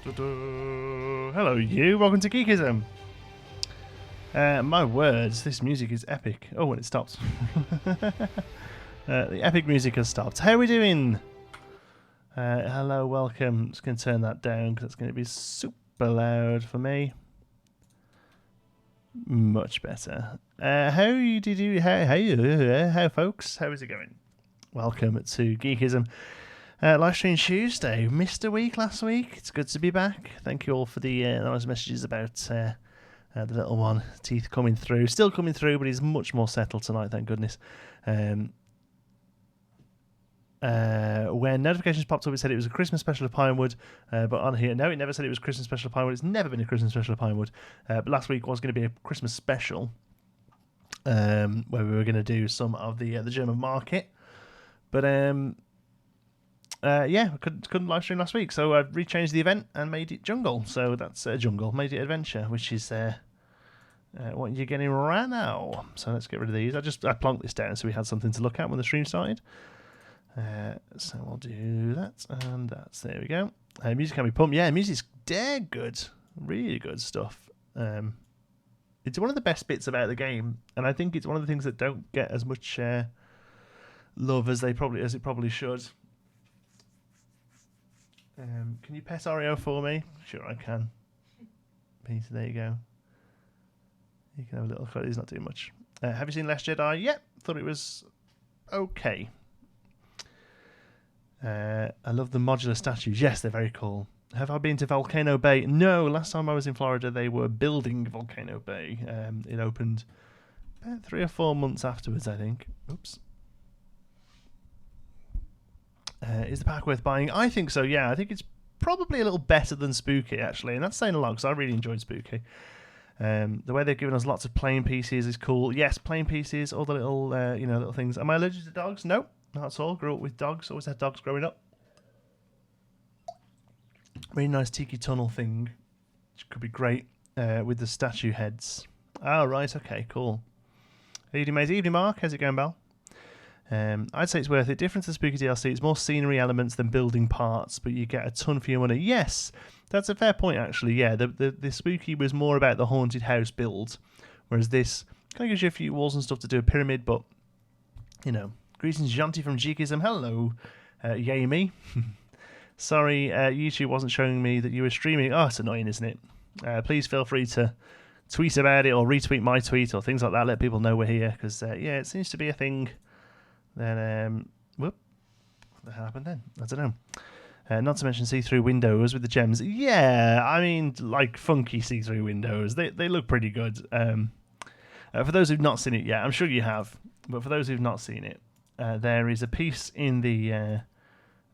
Hello, you. Welcome to Geekism. My words, this music is epic. Oh, and it stopped. The epic music has stopped. How are we doing? Hello, welcome. Just going to turn that down because it's going to be super loud for me. Much better. How folks? How is it going? Welcome to Geekism. Live stream Tuesday. Missed a week last week. It's good to be back. Thank you all for the nice messages about the little one. Teeth coming through. Still coming through, but he's much more settled tonight, thank goodness. When notifications popped up, it said it was a Christmas special of Pinewood. But on here, no, it never said it was a Christmas special of Pinewood. It's never been a Christmas special of Pinewood. But last week was going to be a Christmas special where we were going to do some of the German market. But I couldn't live stream last week, so I've rechanged the event and made it jungle. So that's jungle, made it adventure, which is what you're getting right now. So let's get rid of these. I plonked this down so we had something to look at when the stream started. So we'll do that and that's there we go. Music can be pumped. Yeah, music's dead good, really good stuff. It's one of the best bits about the game, and I think it's one of the things that don't get as much love as it probably should. Can you pet Oreo for me? Sure, I can. Peter, there you go. You can have a little cut. He's not doing much. Have you seen Last Jedi? Yep. Thought it was okay. I love the modular statues. Yes, they're very cool. Have I been to Volcano Bay? No. Last time I was in Florida, they were building Volcano Bay. It opened about 3 or 4 months afterwards, I think. Oops. Is the pack worth buying? I think so, yeah. I think it's probably a little better than Spooky, actually. And that's saying a lot, because I really enjoyed Spooky. The way they've given us lots of plain pieces is cool. Yes, plain pieces, all the little, little things. Am I allergic to dogs? No, not at all. Grew up with dogs. Always had dogs growing up. Really nice tiki tunnel thing, which could be great with the statue heads. Oh, right, okay, cool. Evening, Mark. How's it going, Bal? I'd say it's worth it. Different to Spooky DLC, it's more scenery elements than building parts, but you get a ton for your money. Yes, that's a fair point, actually. Yeah, the Spooky was more about the haunted house build, whereas this kind of gives you a few walls and stuff to do a pyramid, but, Greetings, Jonty from Geekism. Hello, yay me. Sorry, YouTube wasn't showing me that you were streaming. Oh, it's annoying, isn't it? Please feel free to tweet about it or retweet my tweet or things like that. Let people know we're here, because, it seems to be a thing. Then, what happened then? I don't know. Not to mention see-through windows with the gems. Yeah, I mean, like funky see-through windows. They look pretty good. For those who've not seen it yet, I'm sure you have, but for those who've not seen it, there is a piece in the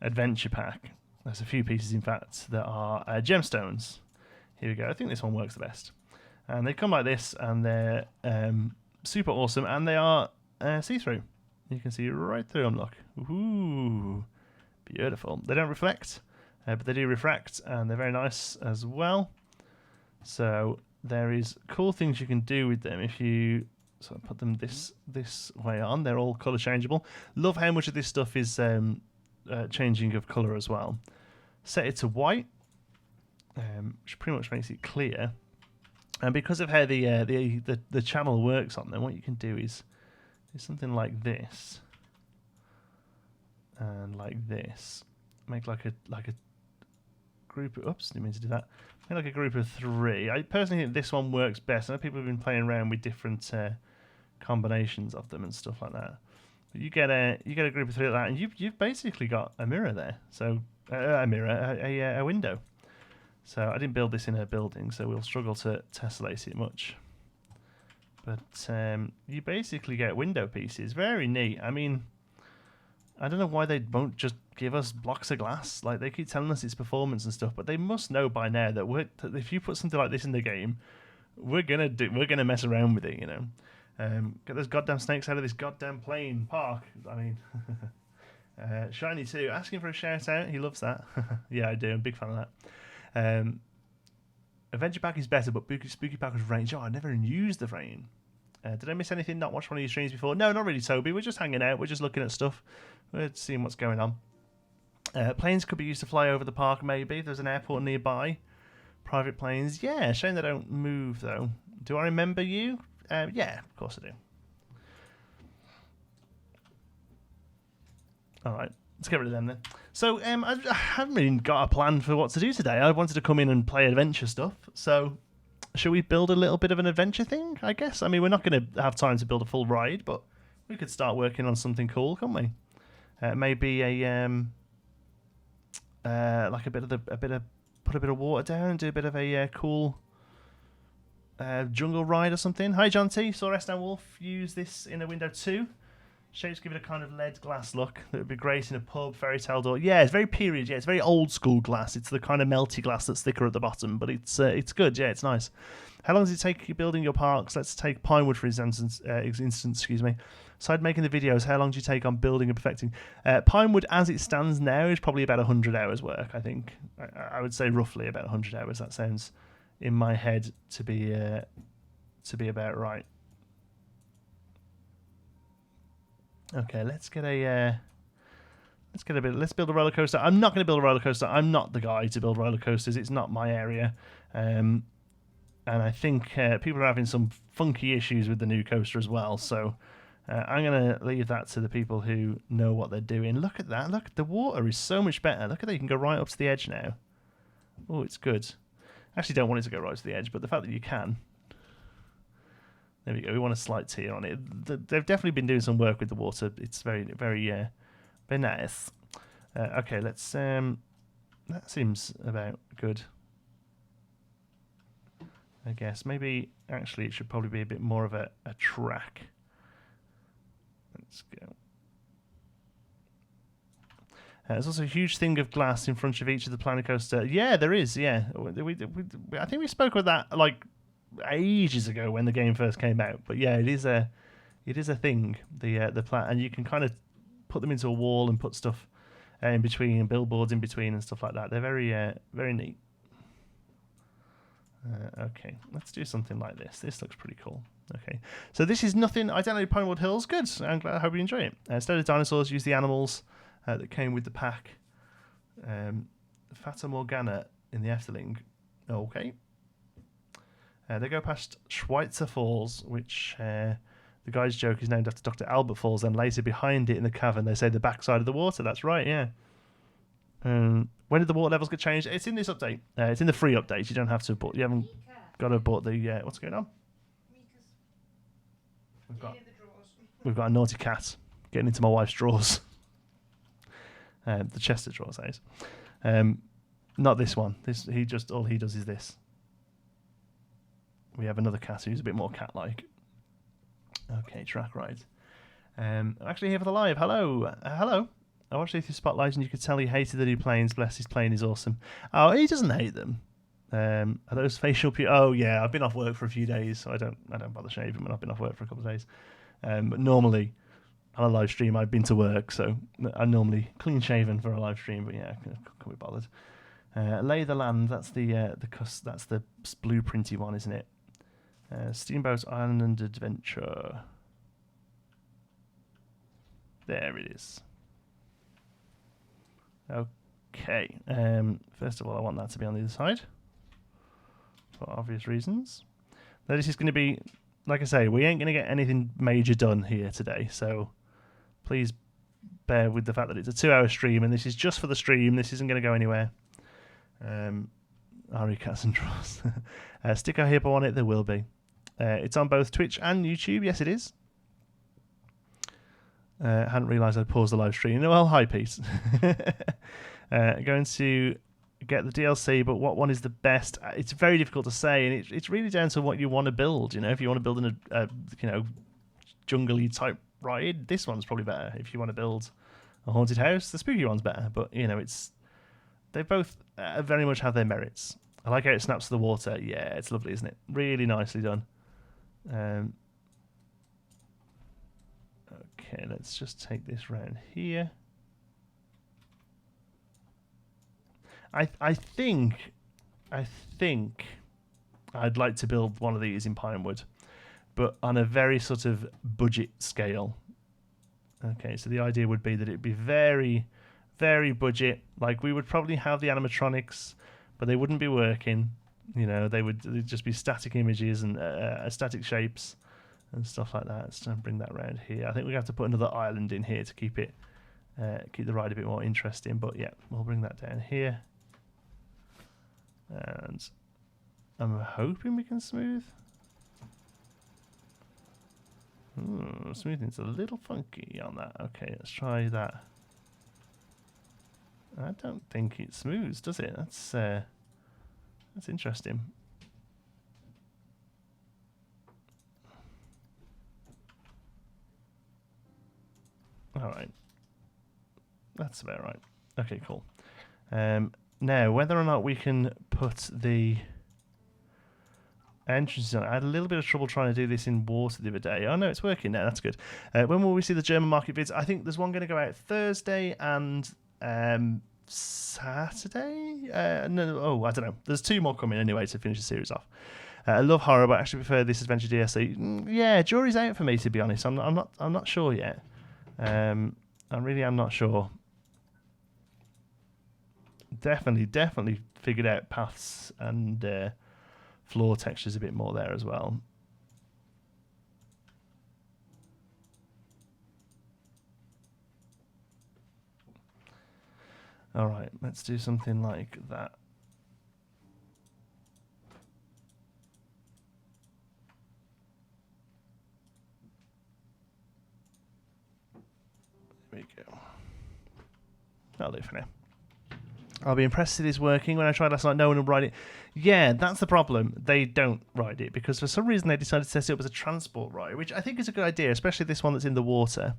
adventure pack. There's a few pieces, in fact, that are gemstones. Here we go. I think this one works the best. And they come like this, and they're super awesome, and they are see-through. You can see right through them, look. Ooh, beautiful. They don't reflect, but they do refract, and they're very nice as well. So there is cool things you can do with them if you sort of put them this way on. They're all colour changeable. Love how much of this stuff is changing of colour as well. Set it to white, which pretty much makes it clear. And because of how the channel works on them, what you can do is something like this and like this. Make like a group of, oops, didn't mean to do that. Make like a group of 3. I personally think this one works best. I know people have been playing around with different combinations of them and stuff like that. But you get a group of 3 like that, and you've basically got a mirror there. So a window. So I didn't build this in a building, so we'll struggle to tessellate it much. But you basically get window pieces. Very neat. I mean, I don't know why they won't just give us blocks of glass. Like, they keep telling us it's performance and stuff, but they must know by now that if you put something like this in the game, we're gonna mess around with it. Get those goddamn snakes out of this goddamn plane park. I mean, Shiny too, asking for a shout out. He loves that. Yeah, I do. I'm a big fan of that. Adventure Pack is better, but Spooky Pack was range. Oh, I never even used the rain. Did I miss anything? Not watched one of your streams before? No, not really, Toby. We're just hanging out. We're just looking at stuff. We're seeing what's going on. Planes could be used to fly over the park, maybe. There's an airport nearby. Private planes. Yeah, shame they don't move, though. Do I remember you? Yeah, of course I do. All right, let's get rid of them then. So I haven't really got a plan for what to do today. I wanted to come in and play adventure stuff. So shall we build a little bit of an adventure thing, I guess? I mean, we're not going to have time to build a full ride, but we could start working on something cool, can't we? Maybe like put a bit of water down and do a bit of a cool jungle ride or something. Hi, John T. Saw S. Wolf use this in a window too. Shapes give it a kind of lead glass look. That would be great in a pub, fairy tale door. Yeah, it's very period. Yeah, it's very old school glass. It's the kind of melty glass that's thicker at the bottom, but it's good. Yeah, it's nice. How long does it take you building your parks? Let's take Pinewood for instance. Excuse me. Aside making the videos, how long do you take on building and perfecting? Pinewood, as it stands now, is probably about 100 hours work. I think I would say roughly about 100 hours. That sounds in my head to be about right. Okay, let's build a roller coaster. I'm not going to build a roller coaster. I'm not the guy to build roller coasters. It's not my area. And I think people are having some funky issues with the new coaster as well. So I'm going to leave that to the people who know what they're doing. Look at that. Look, the water is so much better. Look at that. You can go right up to the edge now. Oh, it's good. I actually don't want it to go right to the edge, but the fact that you can. There we go. We want a slight tear on it. They've definitely been doing some work with the water. It's very, very, very nice. Okay, let's. That seems about good. I guess maybe actually it should probably be a bit more of a track. Let's go. There's also a huge thing of glass in front of each of the Planet Coaster. Yeah, there is. Yeah, I think we spoke about that like ages ago when the game first came out. But yeah, it is a thing. The plant, and you can kind of put them into a wall and put stuff in between and billboards in between and stuff like that. They're very neat. Okay, let's do something like this. This looks pretty cool. Okay, so this is nothing. I don't know Pinewood Hills. Good. I'm glad. I hope you enjoy it. Instead of dinosaurs, use the animals that came with the pack. Fata Morgana in the Efteling. Okay. They go past Schweitzer Falls, which the guy's joke is named after Dr. Albert Falls, and later behind it in the cavern they say the backside of the water. That's right, yeah. When did the water levels get changed? It's in this update. It's in the free update. You don't have to, but you haven't got to bought the. What's going on? We've got a naughty cat getting into my wife's drawers. The Chester drawers, that is. Not this one. All he does is this. We have another cat who's a bit more cat-like. Okay, track ride. I'm actually here for the live. Hello. Hello. I watched through Spotlight and you could tell he hated the new planes. Bless, his plane is awesome. Oh, he doesn't hate them. Are those facial... Oh, yeah, I've been off work for a few days, so I don't bother shaving when I've been off work for a couple of days. But normally, on a live stream, I've been to work, so I'm normally clean-shaven for a live stream, but yeah, I can't be bothered. Lay the Land, that's the blueprinty one, isn't it? Steamboat Island Adventure. There it is. Okay. First of all, I want that to be on the other side for obvious reasons. Now, this is going to be, like I say, we ain't going to get anything major done here today, so please bear with the fact that it's a 2-hour stream, and this is just for the stream. This isn't going to go anywhere. Ari Cats and Draws. Stick a hippo on it, there will be. It's on both Twitch and YouTube. Yes, it is. Hadn't realised I'd paused the live stream. Well, hi, Pete. Going to get the DLC, but what one is the best? It's very difficult to say, and it's really down to what you want to build. You know, if you want to build a jungle-y type ride, this one's probably better. If you want to build a haunted house, the spooky one's better. But you know, they both very much have their merits. I like how it snaps to the water. Yeah, it's lovely, isn't it? Really nicely done. Okay, let's just take this round here. I think I'd like to build one of these in Pinewood, but on a very sort of budget scale. Okay, so the idea would be that it'd be very, very budget. Like we would probably have the animatronics, but they wouldn't be working. You know, they'd just be static images and static shapes and stuff like that. Let's try and bring that around here. I think we have to put another island in here to keep the ride a bit more interesting. But yeah, we'll bring that down here. And I'm hoping we can smooth. Smoothing's a little funky on that. Okay, let's try that. I don't think it smooths, does it? That's interesting. All right, that's about right. Okay, cool. Now, whether or not we can put the entrances on, I had a little bit of trouble trying to do this in water the other day. Oh no, it's working now. That's good. When will we see the German market vids? I think there's one going to go out Thursday and Saturday. No, I don't know. There's 2 more coming anyway to finish the series off. I love horror, but I actually prefer this adventure DLC. Yeah, jury's out for me, to be honest. I'm not sure yet. I really am not sure. Definitely figured out paths and floor textures a bit more there as well. All right, let's do something like that. There we go. That'll do for now. I'll be impressed it is working. When I tried last night, no one would ride it. Yeah, that's the problem. They don't ride it because for some reason they decided to set it up as a transport ride, which I think is a good idea, especially this one that's in the water.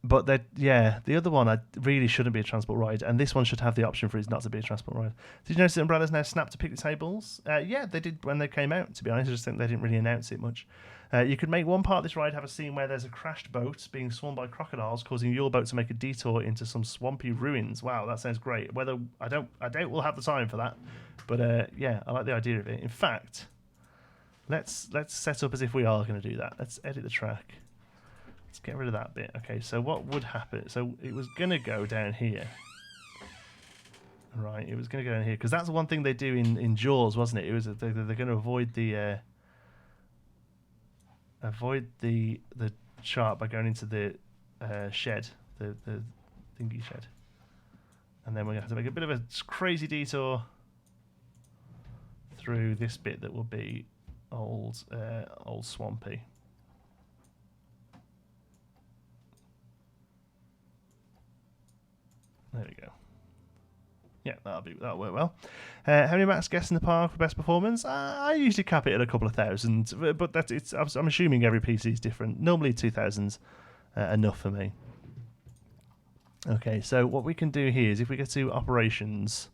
But the other one really shouldn't be a transport ride, and this one should have the option for it not to be a transport ride. Did you notice that Umbrella's now snapped to picnic tables? Yeah, they did when they came out, to be honest. I just think they didn't really announce it much. You could make one part of this ride have a scene where there's a crashed boat being swarmed by crocodiles, causing your boat to make a detour into some swampy ruins. Wow, that sounds great. I doubt we'll have the time for that, but yeah, I like the idea of it. In fact, let's set up as if we are going to do that. Let's edit the track. Let's get rid of that bit. Okay, so what would happen? So it was going to go down here. Right, it was going to go down here because that's one thing they do in Jaws, wasn't it? It was they're going to avoid the shark by going into the shed, the thingy shed, and then we're going to have to make a bit of a crazy detour through this bit that will be old swampy. There we go. Yeah, that'll work well. How many max guests in the park for best performance? I usually cap it at a couple of thousand, but I'm assuming every PC is different. Normally 2,000's enough for me. Okay, so what we can do here is if we go to operations,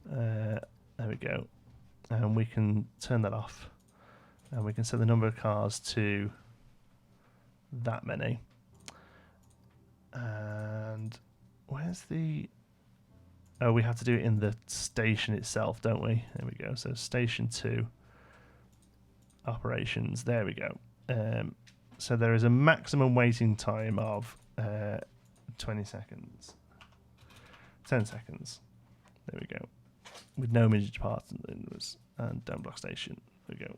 there we go, and we can turn that off, and we can set the number of cars to that many. And where's the... Oh, we have to do it in the station itself, don't we? There we go. So station 2, operations. There we go. So there is a maximum waiting time of 20 seconds. 10 seconds. There we go. With no immediate parts and don't block station. There we go.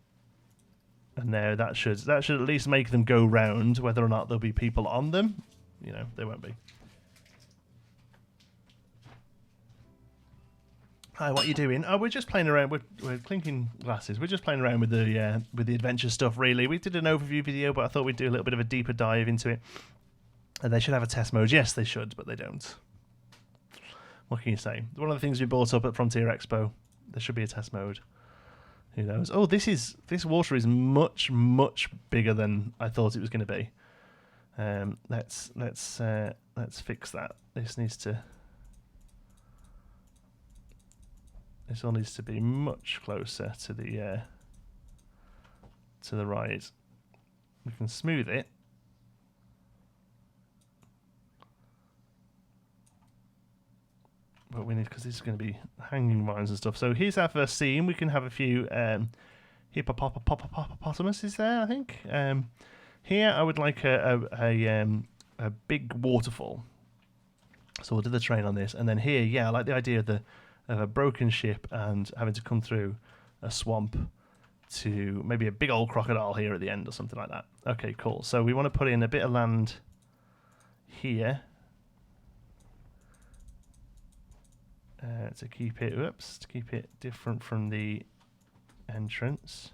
And now that should at least make them go round. Whether or not there'll be people on them, there won't be. Hi, what are you doing? Oh, we're just playing around. We're clinking glasses. We're just playing around with the adventure stuff. Really, we did an overview video, but I thought we'd do a little bit of a deeper dive into it. And they should have a test mode. Yes, they should, but they don't. What can you say? One of the things we brought up at Frontier Expo. There should be a test mode. Who knows? Oh, this water is much bigger than I thought it was going to be. Let's fix that. This all needs to be much closer to the ride. We can smooth it. But we need, because this is going to be hanging vines and stuff. So here's our first scene. We can have a few hippopotamuses there, I think. Here I would like a big waterfall. So we'll do the train on this, and then here, yeah, I like the idea of a broken ship and having to come through a swamp to maybe a big old crocodile here at the end or something like that. Okay, cool. So we want to put in a bit of land here to keep it different from the entrance.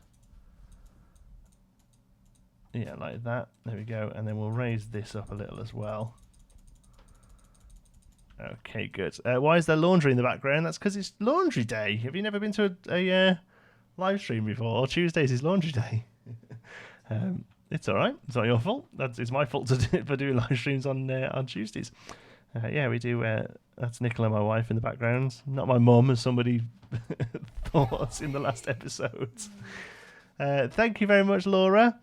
Yeah, like that. There we go. And then we'll raise this up a little as well. Okay, good. Why is there laundry in the background? That's because it's laundry day. Have you never been to a live stream before? Tuesdays is laundry day. It's all right. It's not your fault. It's my fault for doing live streams on Tuesdays. Yeah, we do. That's Nicola, my wife, in the background. Not my mum, as somebody thought in the last episode. Thank you very much, Laura.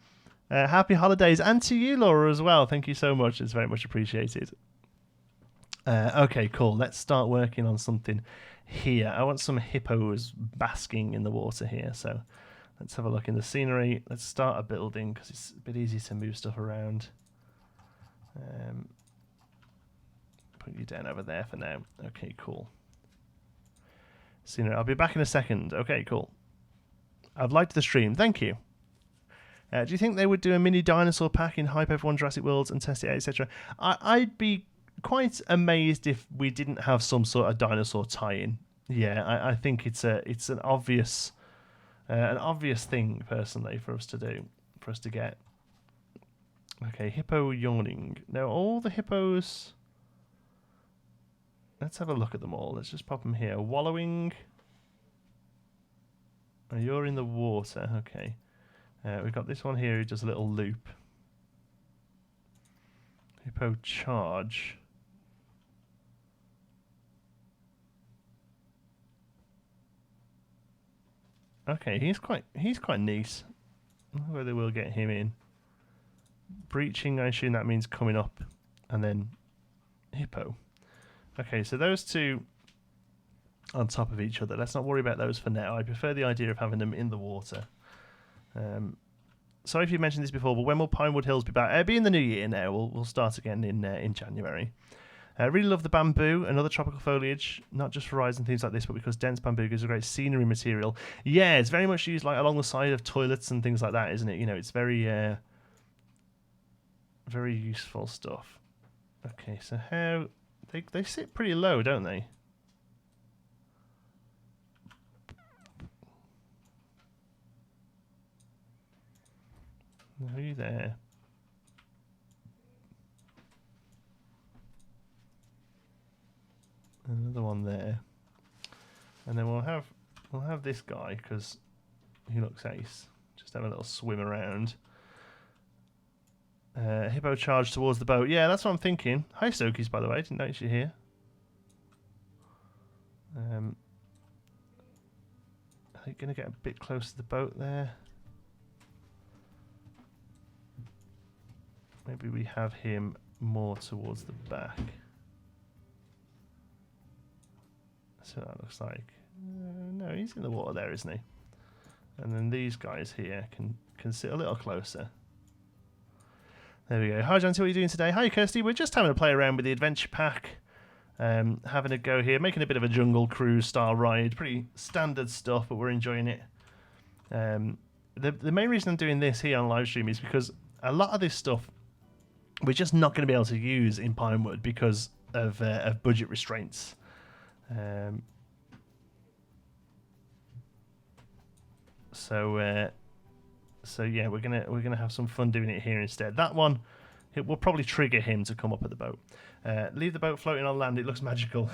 Happy holidays, and to you, Laura, as well. Thank you so much. It's very much appreciated. Okay, cool. Let's start working on something here. I want some hippos basking in the water here. So let's have a look in the scenery. Let's start a building because it's a bit easy to move stuff around. Put you down over there for now. Okay, cool. Scenery. I'll be back in a second. Okay, cool. I've liked the stream. Thank you. Do you think they would do a mini dinosaur pack in Hype F1 Jurassic Worlds and test it out, etc.? I'd be quite amazed if we didn't have some sort of dinosaur tie-in. Yeah, I think it's an obvious thing personally for us to do, for us to get. Okay, hippo yawning. Now all the hippos. Let's have a look at them all. Let's just pop them here. Wallowing. Oh, you're in the water. Okay. We've got this one here who does a little loop. Hippo charge. Okay, he's quite neat. I wonder whether we'll get him in. Breaching, I assume that means coming up, and then hippo. Okay, so those two on top of each other. Let's not worry about those for now. I prefer the idea of having them in the water. Sorry if you mentioned this before, but when will Pinewood Hills be back? It'll be in the new year now. We'll start again in January. I really love the bamboo and other tropical foliage, not just for rides and things like this, but because dense bamboo gives a great scenery material. Yeah, it's very much used like along the side of toilets and things like that, isn't it? You know, it's very, very useful stuff. Okay, so how they sit pretty low, don't they? Are you there? Another one there, and then we'll have this guy because he looks ace. Just have a little swim around. Hippo charge towards the boat. Yeah, that's what I'm thinking. Hi, Stokies, by the way. Didn't notice you here. Are they going to get a bit close to the boat there? Maybe we have him more towards the back. So that looks like. No, he's in the water there, isn't he? And then these guys here can sit a little closer. There we go. Hi, John. What are you doing today? Hi, Kirsty. We're just having a play around with the adventure pack. Having a go here, making a bit of a jungle cruise style ride. Pretty standard stuff, but we're enjoying it. The main reason I'm doing this here on live stream is because a lot of this stuff we're just not going to be able to use in Pinewood because of budget restraints. So yeah, we're gonna have some fun doing it here instead. That one, it will probably trigger him to come up at the boat. Leave the boat floating on land. It looks magical.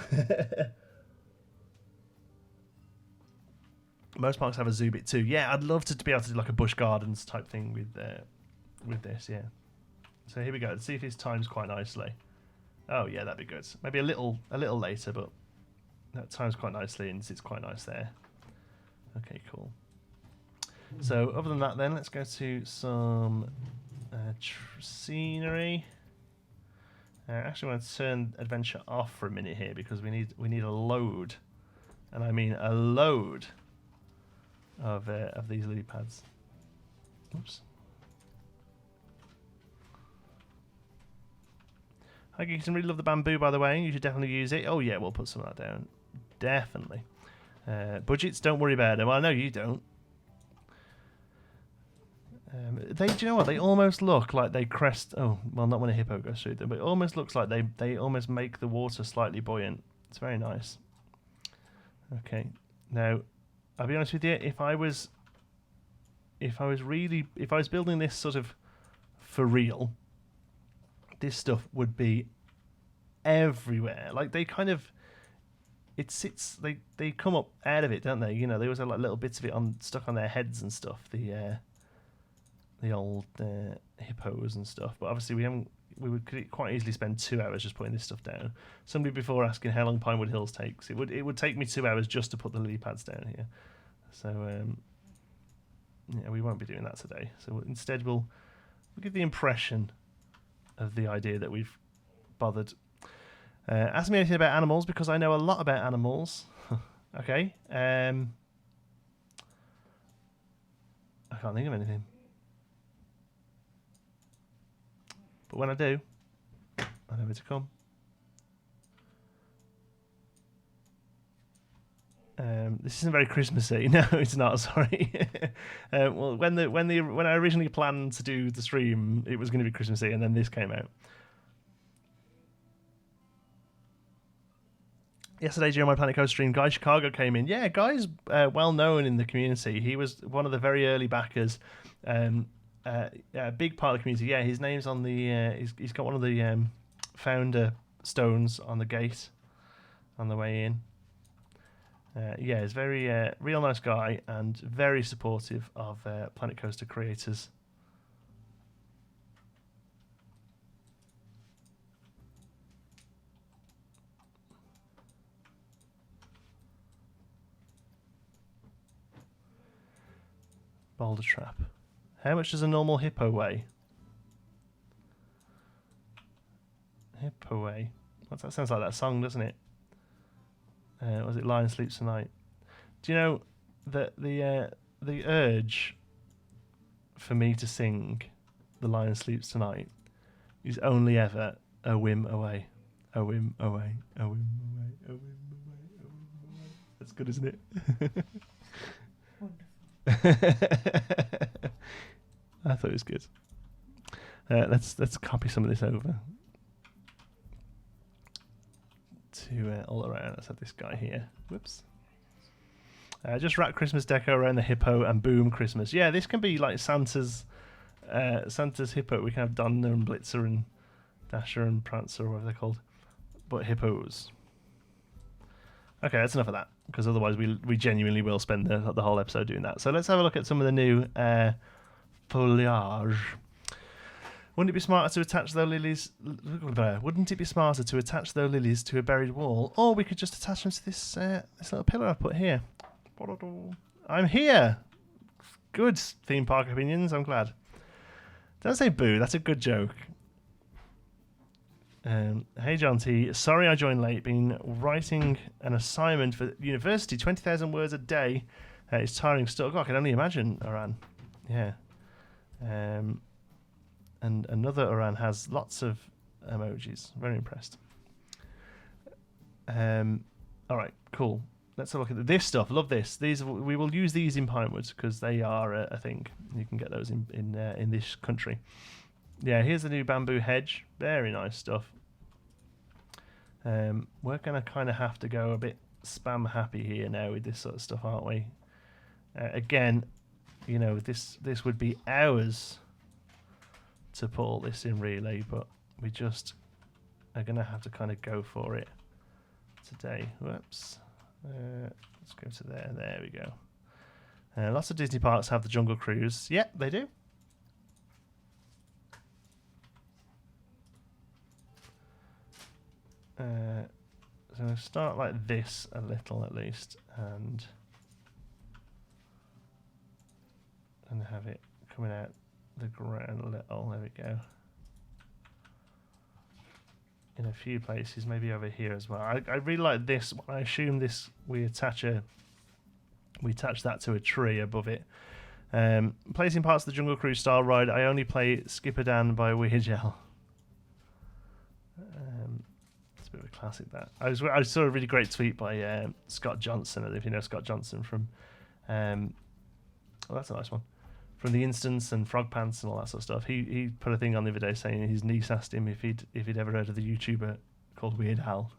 Most parks have a zoo bit too. Yeah, I'd love to be able to do like a Busch Gardens type thing with this. Yeah. So here we go. Let's see if his times quite nicely. Oh yeah, that'd be good. Maybe a little later, but that times quite nicely and it's quite nice there. Okay, cool. So other than that, then let's go to some scenery. Actually, I want to turn adventure off for a minute here because we need a load, and I mean a load of these lily pads. Oops. Hi Geekism, really love the bamboo, by the way. You should definitely use it. Oh yeah, we'll put some of that down. Definitely. Budgets, don't worry about them. Well, I know you don't. Do you know what? They almost look like they crest. Oh, well, not when a hippo goes through them, but it almost looks like they almost make the water slightly buoyant. It's very nice. Okay, now I'll be honest with you. If I was building this sort of for real, this stuff would be everywhere. Like they kind of, it sits. They come up out of it, don't they? You know, they always have like little bits of it stuck on their heads and stuff. The old hippos and stuff. But obviously we could quite easily spend 2 hours just putting this stuff down. Somebody before asking how long Pinewood Hills takes. It would take me 2 hours just to put the lily pads down here. So yeah, we won't be doing that today. So instead we'll give the impression of the idea that we've bothered. Ask me anything about animals because I know a lot about animals. Okay. I can't think of anything. But when I do, I know where to come. This isn't very Christmassy. No, it's not. Sorry. Well, when I originally planned to do the stream, it was going to be Christmassy, and then this came out. Yesterday during my Planet Coast stream, Guy Chicago came in. Yeah, Guy's well known in the community. He was one of the very early backers. A big part of the community. Yeah, his name's on the. He's got one of the founder stones on the gate on the way in. Yeah, he's very real nice guy and very supportive of Planet Coaster creators. Boulder trap. How much does a normal hippo weigh? Hippo weigh. That sounds like that song, doesn't it? Was it Lion Sleeps Tonight? Do you know that the urge for me to sing The Lion Sleeps Tonight is only ever a whim away. A whim away. A whim away. A whim away. A whim away. That's good, isn't it? Wonderful. I thought it was good. Let's copy some of this over to all around. Let's have this guy here. Whoops. Just wrap Christmas deco around the hippo and boom, Christmas. Yeah, this can be like Santa's hippo. We can have Donner and Blitzer and Dasher and Prancer or whatever they're called, but hippos. Okay, that's enough of that because otherwise we genuinely will spend the whole episode doing that. So let's have a look at some of the new foliage. Wouldn't it be smarter to attach those lilies? Wouldn't it be smarter to attach those lilies to a buried wall, or we could just attach them to this little pillar I put here? I'm here. Good theme park opinions. I'm glad. Don't say boo. That's a good joke. Hey John T. Sorry I joined late. Been writing an assignment for university. 20,000 words a day. It's tiring stuff. I can only imagine, Aran. Yeah. And another Aran has lots of emojis. Very impressed. All right, cool. Let's have a look at this stuff. Love this. We will use these in Pinewood because they are a thing. You can get those in this country. Yeah, here's the new bamboo hedge. Very nice stuff. We're gonna kind of have to go a bit spam happy here now with this sort of stuff, aren't we? Again, you know, this would be hours to put all this in really, but we just are gonna have to kind of go for it today. Whoops. Let's go to there. There we go. Lots of Disney parks have the Jungle Cruise. Yeah, they do. So we'll start like this a little at least, and have it coming out the ground a little. There we go. In a few places, maybe over here as well. I really like this. I assume this we attach that to a tree above it. Placing parts of the Jungle Cruise style ride. I only play Skipper Dan by Weird Gel. It's a bit of a classic. That I saw a really great tweet by Scott Johnson. I don't know if you know Scott Johnson from. Oh, that's a nice one. From The Instance and Frog Pants and all that sort of stuff. He put a thing on the other day saying his niece asked him if he'd ever heard of the YouTuber called Weird Hal.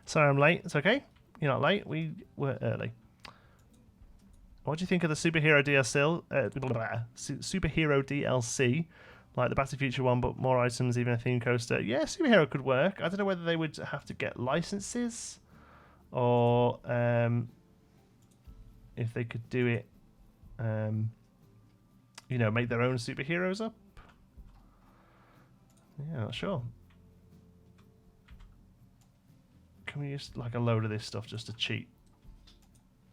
Sorry, I'm late. It's okay. You're not late. We were early. What do you think of the superhero DLC? Like the Back to the Future one, but more items, even a theme coaster. Yeah, superhero could work. I don't know whether they would have to get licenses or if they could do it, make their own superheroes up. Yeah, not sure. Can we use like a load of this stuff just to cheat?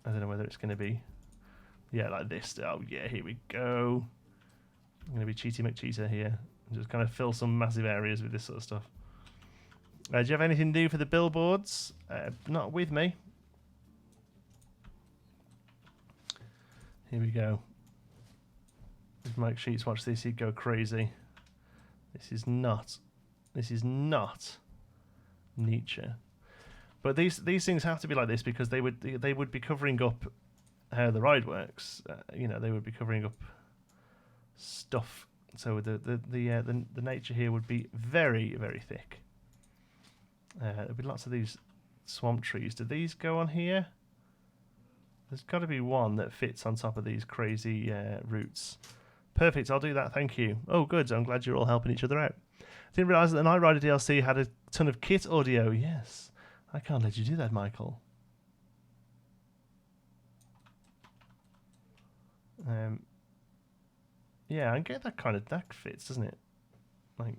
I don't know whether it's going to be, like this. Oh yeah, here we go. I'm going to be Cheaty McCheater here and just kind of fill some massive areas with this sort of stuff. Do you have anything new for the billboards? Not with me. Here we go. If Mike Sheets watch this, he'd go crazy. This is not Nietzsche. But these things have to be like this because they would be covering up how the ride works. They would be covering up stuff. So the nature here would be very, very thick. There'd be lots of these swamp trees. Do these go on here? There's got to be one that fits on top of these crazy roots. Perfect, I'll do that, thank you. Oh, good, I'm glad you're all helping each other out. Didn't realise that the Knight Rider DLC had a ton of kit audio. Yes, I can't let you do that, Michael. Yeah, I get that kind of, that fits, doesn't it? Like,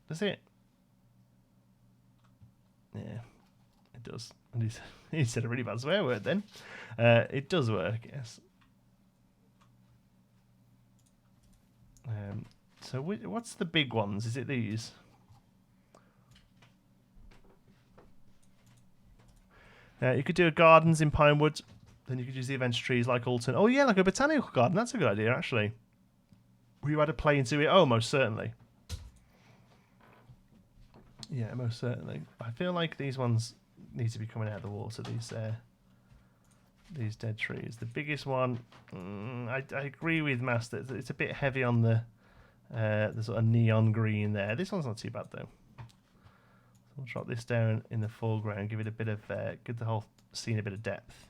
does it? Yeah, it does. And he said a really bad swear word then. It does work, yes. So what's the big ones? Is it these? You could do gardens in Pinewood. Then you could use the adventure trees like Alton. Oh yeah, like a botanical garden. That's a good idea, actually. Will you add a plane to it? Oh, most certainly. Yeah, most certainly. I feel like these ones need to be coming out of the water. These dead trees. The biggest one, I agree with Mass that it's a bit heavy on the sort of neon green there. This one's not too bad though. So we'll drop this down in the foreground, give it a bit of, give the whole scene a bit of depth.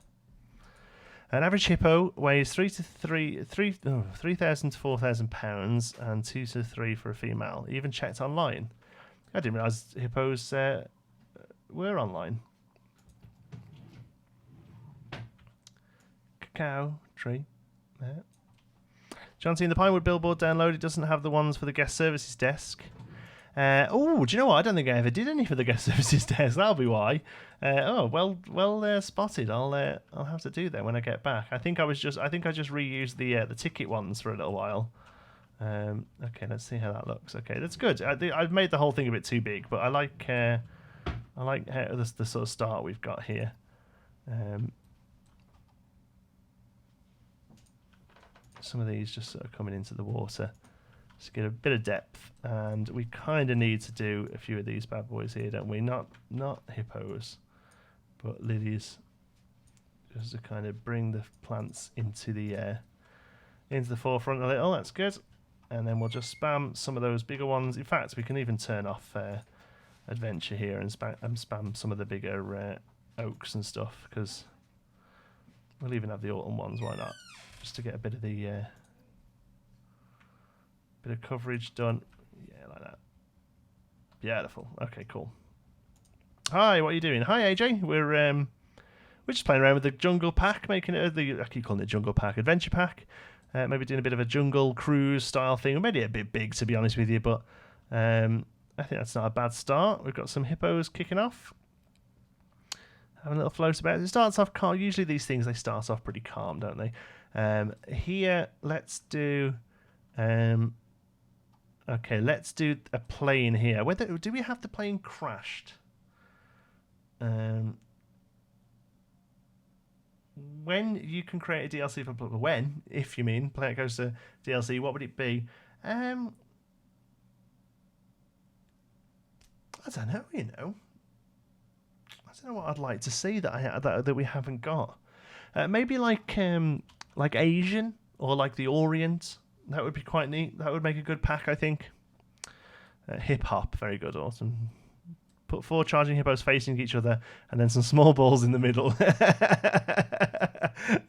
An average hippo weighs 3,000 to 4,000 pounds, and 2 to 3 for a female. Even checked online. I didn't realise hippos were online. Cacao tree. Yeah. John, seen the Pinewood billboard download. It doesn't have the ones for the guest services desk. Oh, do you know what? I don't think I ever did any for the guest services desk. That'll be why. Well spotted. I'll have to do that when I get back. I think I just reused the ticket ones for a little while. Okay, let's see how that looks. Okay, that's good. I've made the whole thing a bit too big, but I like how the sort of start we've got here. Some of these just sort of coming into the water to get a bit of depth, and we kind of need to do a few of these bad boys here, don't we? Not hippos, but lilies, just to kind of bring the plants into the forefront a little. That's good. And then we'll just spam some of those bigger ones. In fact, we can even turn off adventure here and spam some of the bigger oaks and stuff, because we'll even have the autumn ones. Why not? Just to get a bit of the bit of coverage done. Yeah, like that. Beautiful. Okay, cool. Hi, what are you doing? Hi, AJ. We're just playing around with the jungle pack, making it I keep calling it jungle pack, adventure pack. Maybe doing a bit of a jungle cruise style thing. Maybe a bit big, to be honest with you, but I think that's not a bad start. We've got some hippos kicking off. Having a little float about. It starts off calm. Usually these things, they start off pretty calm, don't they? Here, let's do... okay, let's do a plane here. Do we have the plane crashed? when you can create a DLC for when, if you mean Planet Coaster DLC, what would it be? I don't know. I don't know what I'd like to see that we haven't got. Maybe like Asian or like the Orient. That would be quite neat. That would make a good pack, I think. Hip hop, very good, awesome. Put 4 charging hippos facing each other, and then some small balls in the middle,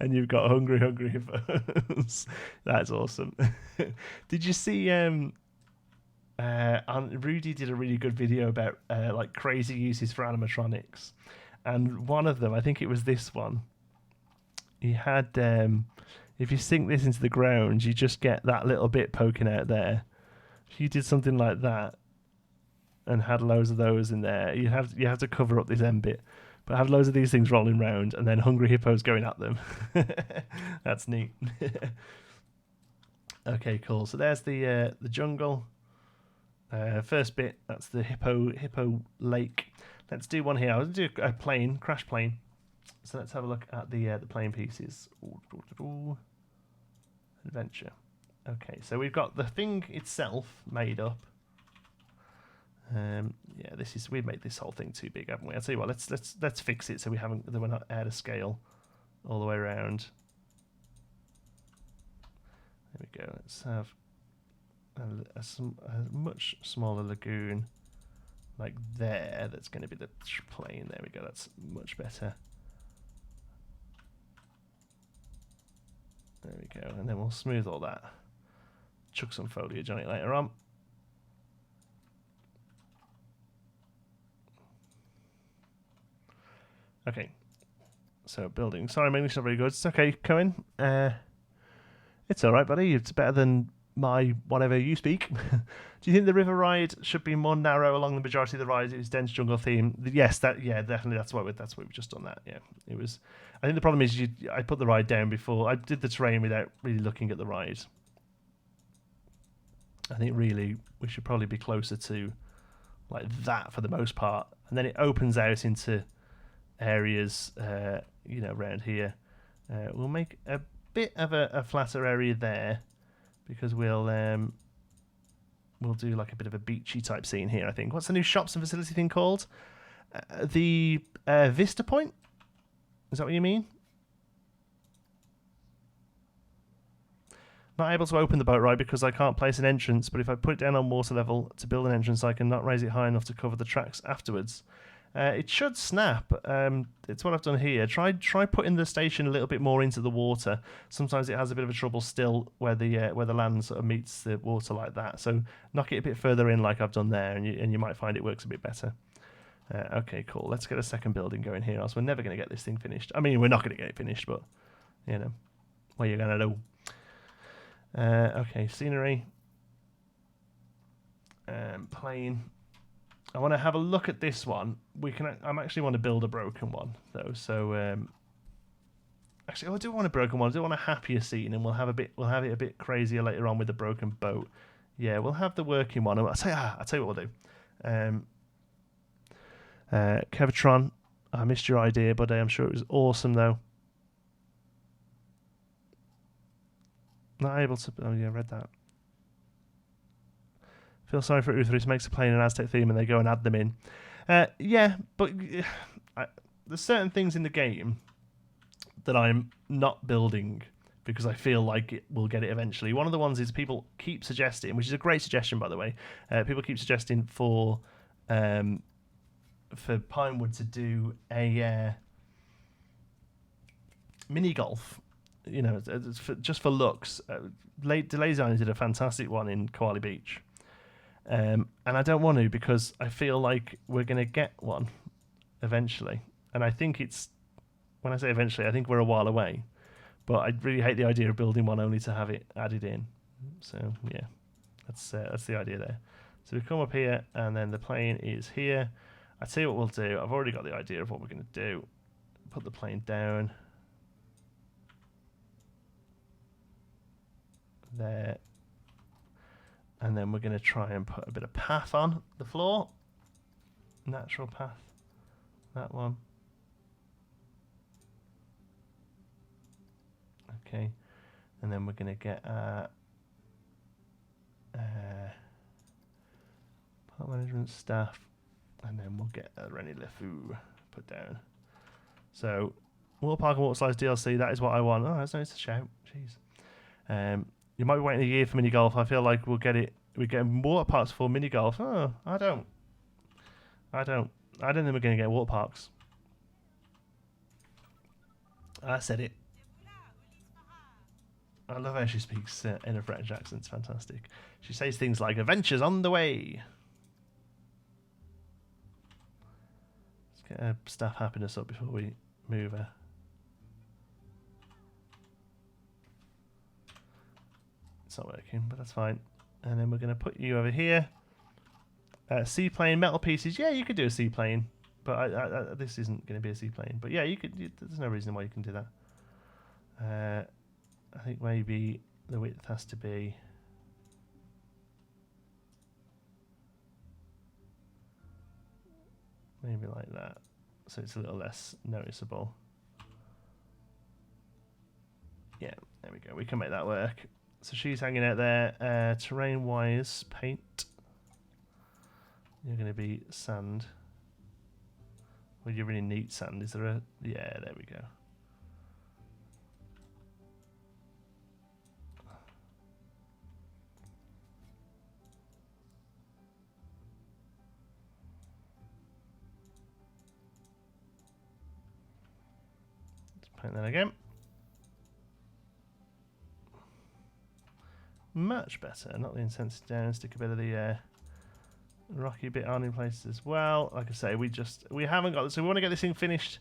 and you've got hungry hippos. That's awesome. Did you see? Rudy did a really good video about like crazy uses for animatronics, and one of them, I think it was this one. He had, if you sink this into the ground, you just get that little bit poking out there. If you did something like that and had loads of those in there, you have to cover up this end bit, but have loads of these things rolling around and then hungry hippos going at them. That's neat. Okay, cool. So there's the jungle. First bit, that's the hippo lake. Let's do one here. I'll do a plane, crash plane. So let's have a look at the plane pieces. Adventure. Okay, so we've got the thing itself made up. Yeah, we've made this whole thing too big, haven't we? I'll tell you what, let's fix it so we're not out of scale all the way around. There we go. Let's have a much smaller lagoon like there. That's going to be the plane. There we go. That's much better. There we go. And then we'll smooth all that. Chuck some foliage on it later on. Okay. So building. Sorry, my English is not very good. It's okay, Cohen. It's alright, buddy. It's better than my whatever you speak. Do you think the river ride should be more narrow along the majority of the ride? It was dense jungle theme. Yes, definitely. That's why we've just done that. Yeah, it was. I think the problem is I put the ride down before I did the terrain without really looking at the ride. I think really we should probably be closer to like that for the most part, and then it opens out into areas, around here. We'll make a bit of a flatter area there because we'll do like a bit of a beachy type scene here. I think. What's the new shops and facility thing called? The Vista Point. Is that what you mean? Not able to open the boat ride because I can't place an entrance, but if I put it down on water level to build an entrance, I can not raise it high enough to cover the tracks afterwards. It should snap. It's what I've done here. Try putting the station a little bit more into the water. Sometimes it has a bit of a trouble still where the land sort of meets the water like that. So knock it a bit further in like I've done there, and you might find it works a bit better. Okay, cool. Let's get a second building going here, else we're never going to get this thing finished. I mean, we're not going to get it finished, but what are you going to do? Okay, scenery. Plane. I want to have a look at this one. I actually want to build a broken one though. So actually, I do want a broken one. I do want a happier scene, and we'll have it a bit crazier later on with the broken boat. Yeah, we'll have the working one. I'll tell you what we'll do. Kevatron, I missed your idea, but I'm sure it was awesome though. Not able to. Oh yeah, I read that. Feel sorry for Uthris, makes a plane an Aztec theme and they go and add them in. Yeah, but there's certain things in the game that I'm not building because I feel like it will get it eventually. One of the ones is people keep suggesting, which is a great suggestion by the way. People keep suggesting for Pinewood to do a mini golf. Just for looks. DeLadySigner did a fantastic one in Koala Beach. And I don't want to because I feel like we're going to get one eventually. And I think when I say eventually, I think we're a while away. But I really hate the idea of building one only to have it added in. So, yeah, that's the idea there. So we come up here and then the plane is here. I tell you what we'll do. I've already got the idea of what we're going to do. Put the plane down. There. And then we're going to try and put a bit of path on the floor. Natural path. That one. Okay. And then we're going to get our park management staff, and then we'll get Renee Feu put down. So, water park and water slides DLC, that is what I want. Oh, that's nice to shout. Jeez. You might be waiting a year for mini golf. I feel like we'll get it. We get water parks for mini golf. Oh, I don't think we're going to get water parks. I said it. I love how she speaks in a British accent. It's fantastic. She says things like, adventures on the way. Let's get her staff happiness up before we move her. It's not working, but that's fine. And then we're going to put you over here. Seaplane, metal pieces. Yeah, you could do a seaplane. But this isn't going to be a seaplane. But yeah, you could. There's no reason why you can do that. I think maybe the width has to be maybe like that, so it's a little less noticeable. Yeah, there we go. We can make that work. So she's hanging out there. Terrain wise, paint. You're going to be sand. Well, you're really neat sand. Is there a... Yeah, there we go. Paint that again. Much better. Not the intensity down. Stick a bit of the rocky bit on in places as well. Like I say, we haven't got. So we want to get this thing finished.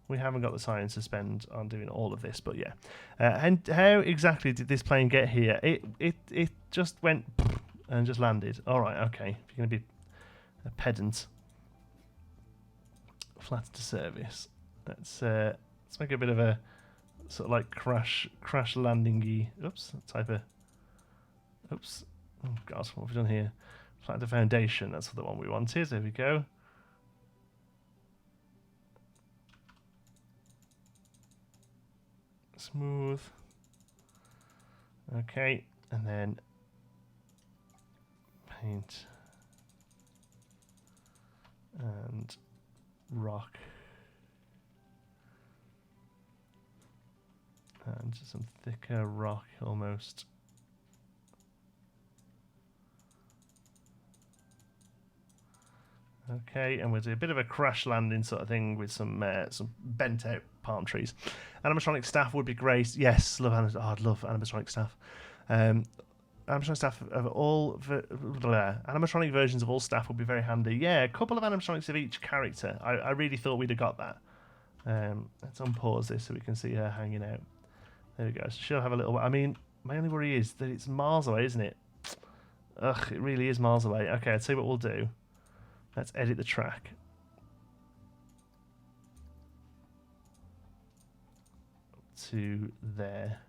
We haven't got the time to spend on doing all of this. But yeah. And how exactly did this plane get here? It just went and just landed. All right. Okay. If you're going to be a pedant, flat to service. Let's make a bit of a sort of like crash landing-y. Oops, type of. Oops. Oh God, what have we done here? Flat to foundation. That's the one we wanted. There we go. Smooth. Okay, and then paint and rock. And just some thicker rock almost. Okay, and we'll do a bit of a crash landing sort of thing with some bent out palm trees. Animatronic staff would be great. Yes, I'd love animatronic staff. Animatronic staff of all animatronic versions of all staff would be very handy. Yeah, a couple of animatronics of each character. I really thought we'd have got that. Let's unpause this so we can see her hanging out. There we go. So she'll have a little... I mean, my only worry is that it's miles away, isn't it? Ugh, it really is miles away. Okay, I'll tell you what we'll do. Let's edit the track. To there.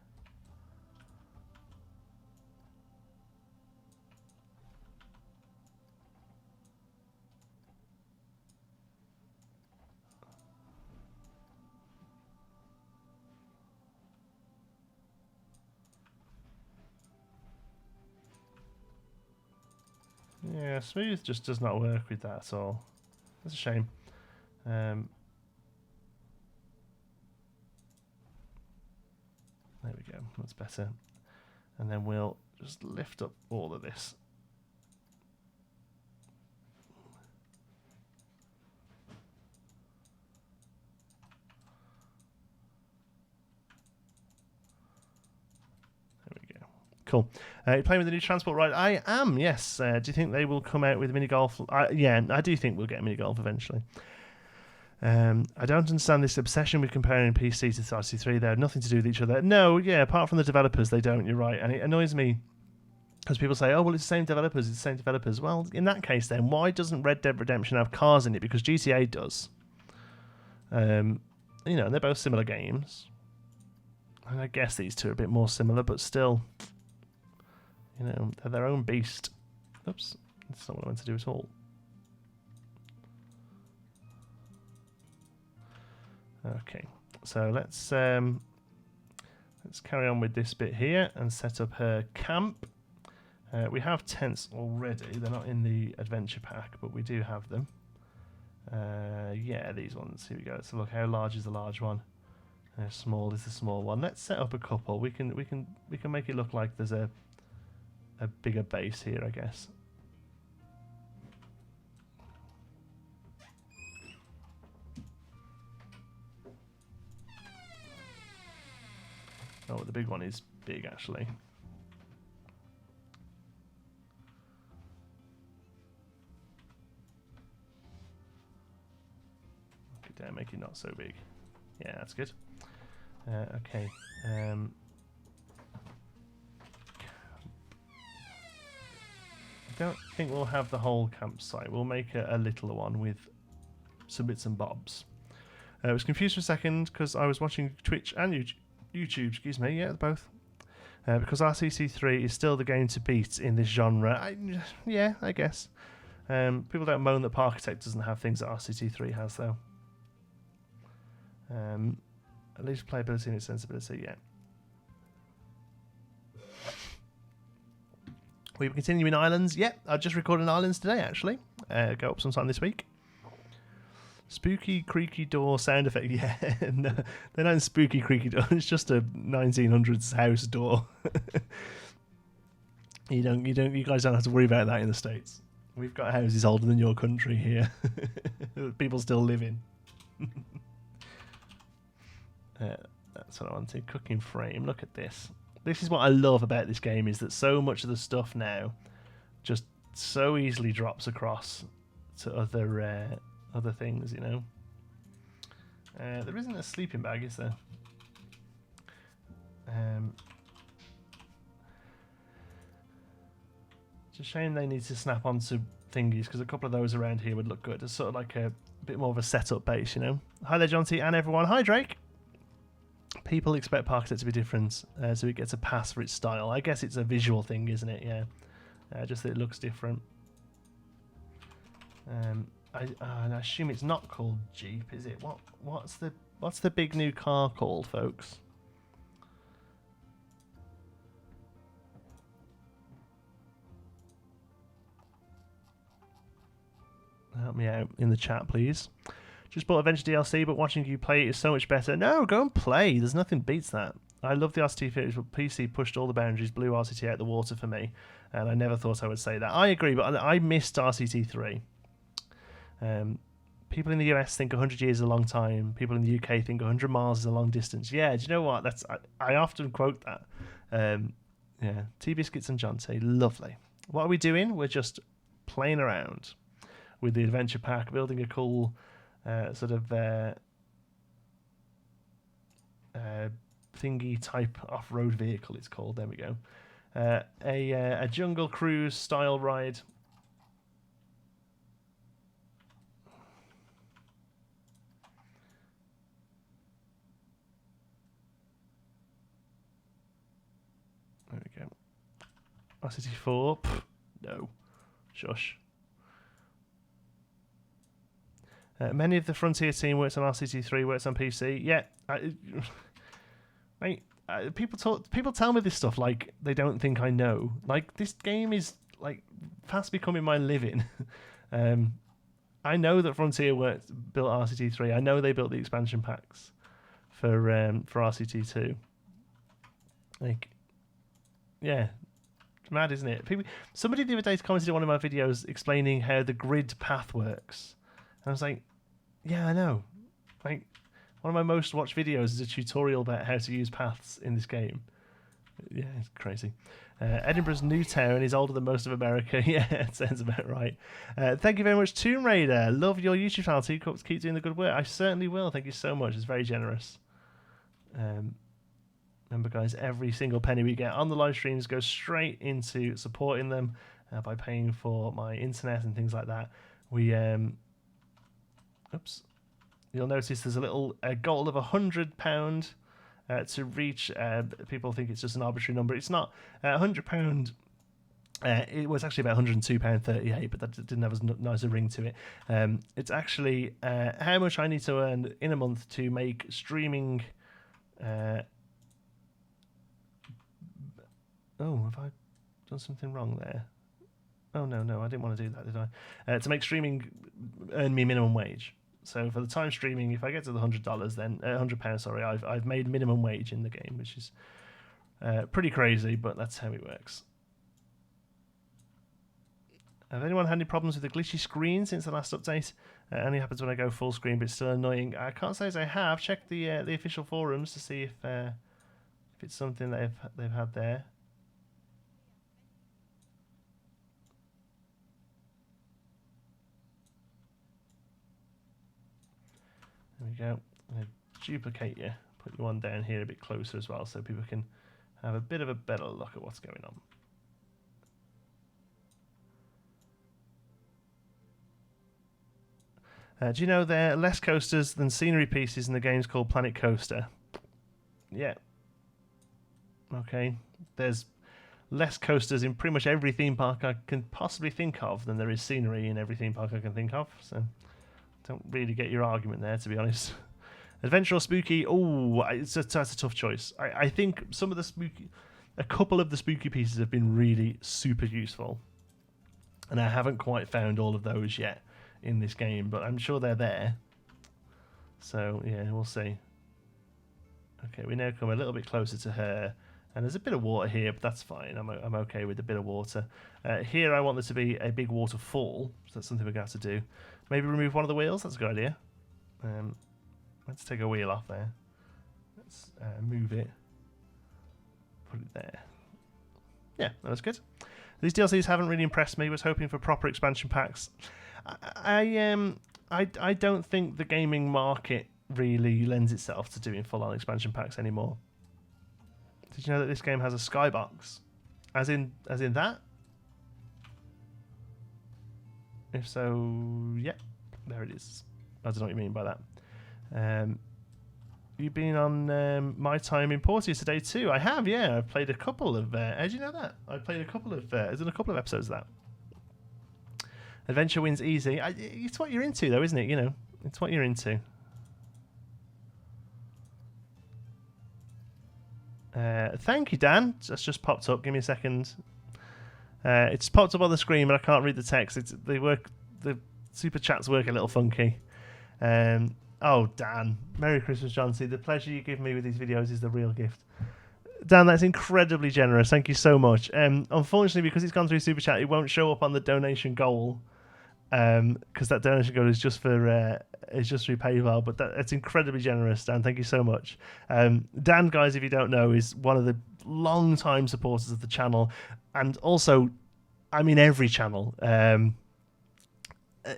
Yeah, smooth just does not work with that at all. That's a shame. There we go. That's better. And then we'll just lift up all of this. Cool. You're playing with the new transport ride? I am, yes. Do you think they will come out with mini golf? Yeah, I do think we'll get mini golf eventually. I don't understand this obsession with comparing PC to 33. They have nothing to do with each other. No, yeah, apart from the developers, they don't. You're right. And it annoys me because people say, oh, well, it's the same developers. It's the same developers. Well, in that case, then, why doesn't Red Dead Redemption have cars in it? Because GTA does. You know, they're both similar games. And I guess these two are a bit more similar, but still... You know, they're their own beast. Oops, that's not what I meant to do at all. Okay, so let's let's carry on with this bit here and set up her camp. We have tents already. They're not in the adventure pack, but we do have them. Yeah, these ones. Here we go. Let's look. How large is the large one? How small is the small one? Let's set up a couple. We can make it look like there's a bigger base here, I guess. Oh, the big one is big, actually. Okay, make it not so big. Yeah, that's good. Okay. I don't think we'll have the whole campsite. We'll make a little one with some bits and bobs. I was confused for a second because I was watching Twitch and YouTube, excuse me, yeah, both. Because RCT3 is still the game to beat in this genre. Yeah, I guess. People don't moan that Parkitect doesn't have things that RCT3 has, though. At least playability and its sensibility, yeah. We continue in Islands. Yeah, I just recorded Islands today, actually. Go up sometime this week. Spooky creaky door sound effect. Yeah, no, they're not spooky creaky door. It's just a 1900s house door. You guys don't have to worry about that in the States. We've got houses older than your country here. People still live in. That's what I wanted. Cooking frame. Look at this. This is what I love about this game, is that so much of the stuff now just so easily drops across to other things, you know. There isn't a sleeping bag, is there? It's a shame they need to snap onto thingies, because a couple of those around here would look good. It's sort of like a bit more of a setup base, you know. Hi there, John T, and everyone. Hi, Drake. People expect Parkitect to be different, so it gets a pass for its style. I guess it's a visual thing, isn't it? Yeah, just that it looks different. I assume it's not called Jeep, is it? What's the big new car called, folks? Help me out in the chat, please. Just bought Adventure DLC, but watching you play it is so much better. No, go and play. There's nothing beats that. I love the RCT features, but PC pushed all the boundaries, blew RCT out the water for me, and I never thought I would say that. I agree, but I missed RCT3. People in the US think 100 years is a long time. People in the UK think 100 miles is a long distance. Yeah, do you know what? I often quote that. Yeah, T-Biscuits and John T. Lovely. What are we doing? We're just playing around with the adventure pack, building a cool sort of thingy type off-road vehicle, it's called. There we go. A jungle cruise style ride. There we go. RCT4. No. Shush. Many of the Frontier team works on RCT3, works on PC. Yeah, people tell me this stuff like they don't think I know. Like, this game is like fast becoming my living. I know that Frontier built RCT3. I know they built the expansion packs for RCT2. Like, yeah, it's mad, isn't it? Somebody the other day commented on one of my videos explaining how the grid path works. I was like, yeah, I know. Like, one of my most watched videos is a tutorial about how to use paths in this game. Yeah, it's crazy. Edinburgh's new town is older than most of America. Yeah, it sounds about right. Thank you very much, Tomb Raider. Love your YouTube channel. Keep doing the good work. I certainly will. Thank you so much. It's very generous. Remember, guys, every single penny we get on the live streams goes straight into supporting them by paying for my internet and things like that. We oops, you'll notice there's a little goal of £100 to reach. People think it's just an arbitrary number. It's not. £100. It was actually about £102.38, but that didn't have as nice a ring to it. It's actually how much I need to earn in a month to make streaming Oh, have I done something wrong there? Oh, no, I didn't want to do that, did I? To make streaming earn me minimum wage. So for the time streaming, if I get to the $100, then £100, sorry, I've made minimum wage in the game, which is pretty crazy, but that's how it works. Have anyone had any problems with the glitchy screen since the last update? Only happens when I go full screen, but it's still annoying. I can't say as I have. Checked the official forums to see if it's something that they've had there. There we go. I'm going to duplicate you, put you one down here a bit closer as well, so people can have a bit of a better look at what's going on. Do you know there are less coasters than scenery pieces in the games called Planet Coaster? Yeah. Okay. There's less coasters in pretty much every theme park I can possibly think of than there is scenery in every theme park I can think of. So, don't really get your argument there, to be honest. Adventure or spooky? Oh, that's a tough choice. I think some of the spooky, a couple of the spooky pieces have been really super useful, and I haven't quite found all of those yet in this game, but I'm sure they're there. So yeah, we'll see. Okay, we now come a little bit closer to her, and there's a bit of water here, but that's fine. I'm okay with a bit of water. Here I want there to be a big waterfall, so that's something we're going to have to do. Maybe remove one of the wheels, that's a good idea. Let's take a wheel off there. Let's move it. Put it there. Yeah, that was good. These DLCs haven't really impressed me. I was hoping for proper expansion packs. I don't think the gaming market really lends itself to doing full-on expansion packs anymore. Did you know that this game has a skybox? As in that? If so, yeah, there it is. I don't know what you mean by that. You've been on My Time in Portia today too. I have, yeah. I've played a couple of. How did you know that? I played a couple of. There's been a couple of episodes of that. Adventure wins easy. It's what you're into, though, isn't it? You know, it's what you're into. Thank you, Dan. That's just popped up. Give me a second. It's popped up on the screen, but I can't read the text. The super chats work a little funky. Oh, Dan. Merry Christmas, John C. The pleasure you give me with these videos is the real gift. Dan, that's incredibly generous. Thank you so much. Unfortunately, because it's gone through super chat, it won't show up on the donation goal. Because that donation goal is just for it's just through PayPal, but it's incredibly generous, Dan. Thank you so much. Dan, guys, if you don't know, is one of the long-time supporters of the channel, and also, I mean, every channel.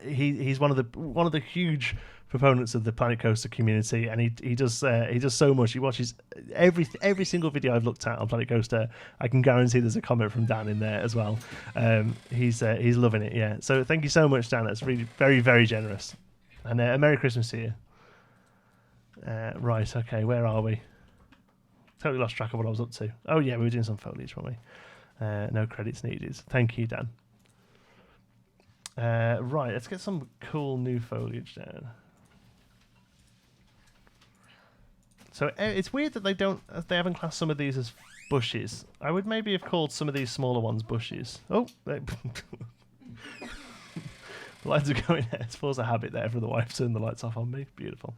He's one of the huge proponents of the Planet Coaster community, and he does so much. He watches every single video I've looked at on Planet Coaster. I can guarantee there's a comment from Dan in there as well. He's loving it. Yeah. So thank you so much, Dan. That's really very, very generous. And a Merry Christmas to you. Right. Okay. Where are we? Totally lost track of what I was up to. Oh yeah, we were doing some foliage, weren't we? No credits needed. Thank you, Dan. Right. Let's get some cool new foliage down. So it's weird that they haven't classed some of these as bushes. I would maybe have called some of these smaller ones bushes. Oh, the lights are going out. It's forced a habit there for the wife to turn the lights off on me. Beautiful.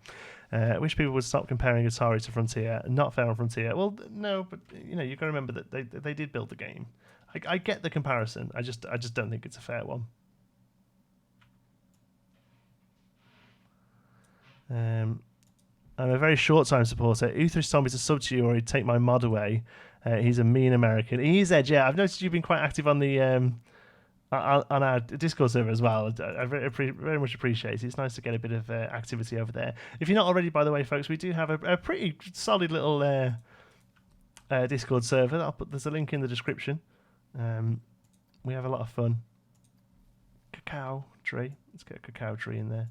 I wish people would stop comparing Atari to Frontier. Not fair on Frontier. Well, no, but you've got to remember that they did build the game. I get the comparison. I just don't think it's a fair one. I'm a very short-time supporter. Uthris told me to sub to you or he'd take my mod away. He's a mean American. He's Edge, yeah. I've noticed you've been quite active on the on our Discord server as well. I very much appreciate it. It's nice to get a bit of activity over there. If you're not already, by the way, folks, we do have a pretty solid little Discord server. There's a link in the description. We have a lot of fun. Cacao tree. Let's get a cacao tree in there.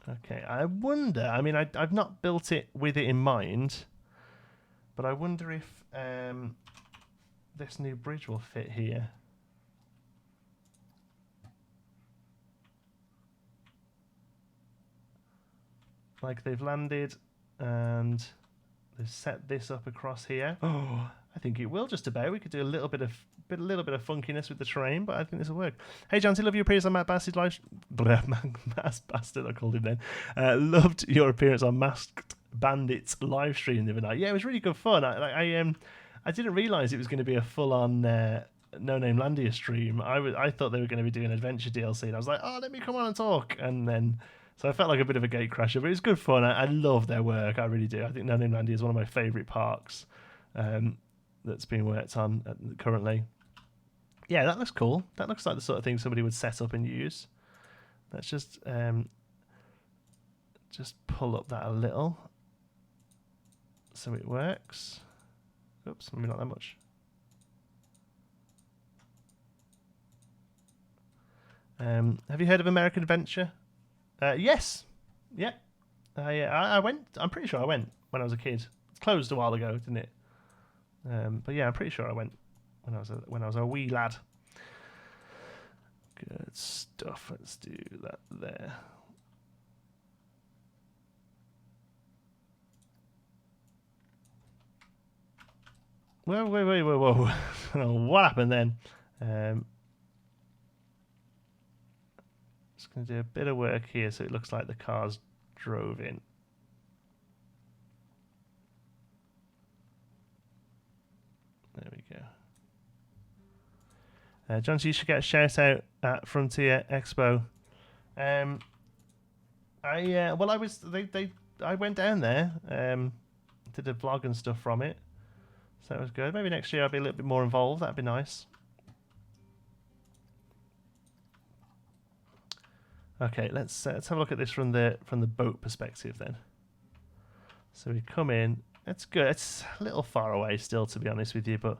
Okay, I wonder, I mean, I've not built it with it in mind, but I wonder if this new bridge will fit here. Like they've landed and Let's set this up across here. Oh, I think it will just about. We could do a little bit of funkiness with the terrain, but I think this will work. Hey, Janty, love your appearance on Matt Bastard live. Masked Bastard, I called him then. Loved your appearance on Masked Bandits live stream the other night. Yeah, it was really good fun. I didn't realise it was going to be a full-on No Name Landia stream. I thought they were going to be doing adventure DLC, and I was like, oh, let me come on and talk, and then. So I felt like a bit of a gatecrasher, but it was good fun. I love their work. I really do. I think No Name Landia is one of my favourite parks that's being worked on currently. Yeah, that looks cool. That looks like the sort of thing somebody would set up and use. Let's just pull up that a little so it works. Oops, maybe not that much. Have you heard of American Adventure? Yes. Yeah. I went. I'm pretty sure I went when I was a kid. It's closed a while ago, didn't it? But yeah, I'm pretty sure I went when I was a wee lad. Good stuff. Let's do that there. Whoa. What happened then? Just going to do a bit of work here so it looks like the cars drove in. There we go. John, so you should get a shout out at Frontier Expo. I went down there, did a vlog and stuff from it, so that was good. Maybe next year I'll be a little bit more involved. That'd be nice. Okay, let's have a look at this from the boat perspective then. So we come in. It's good. It's a little far away still, to be honest with you, but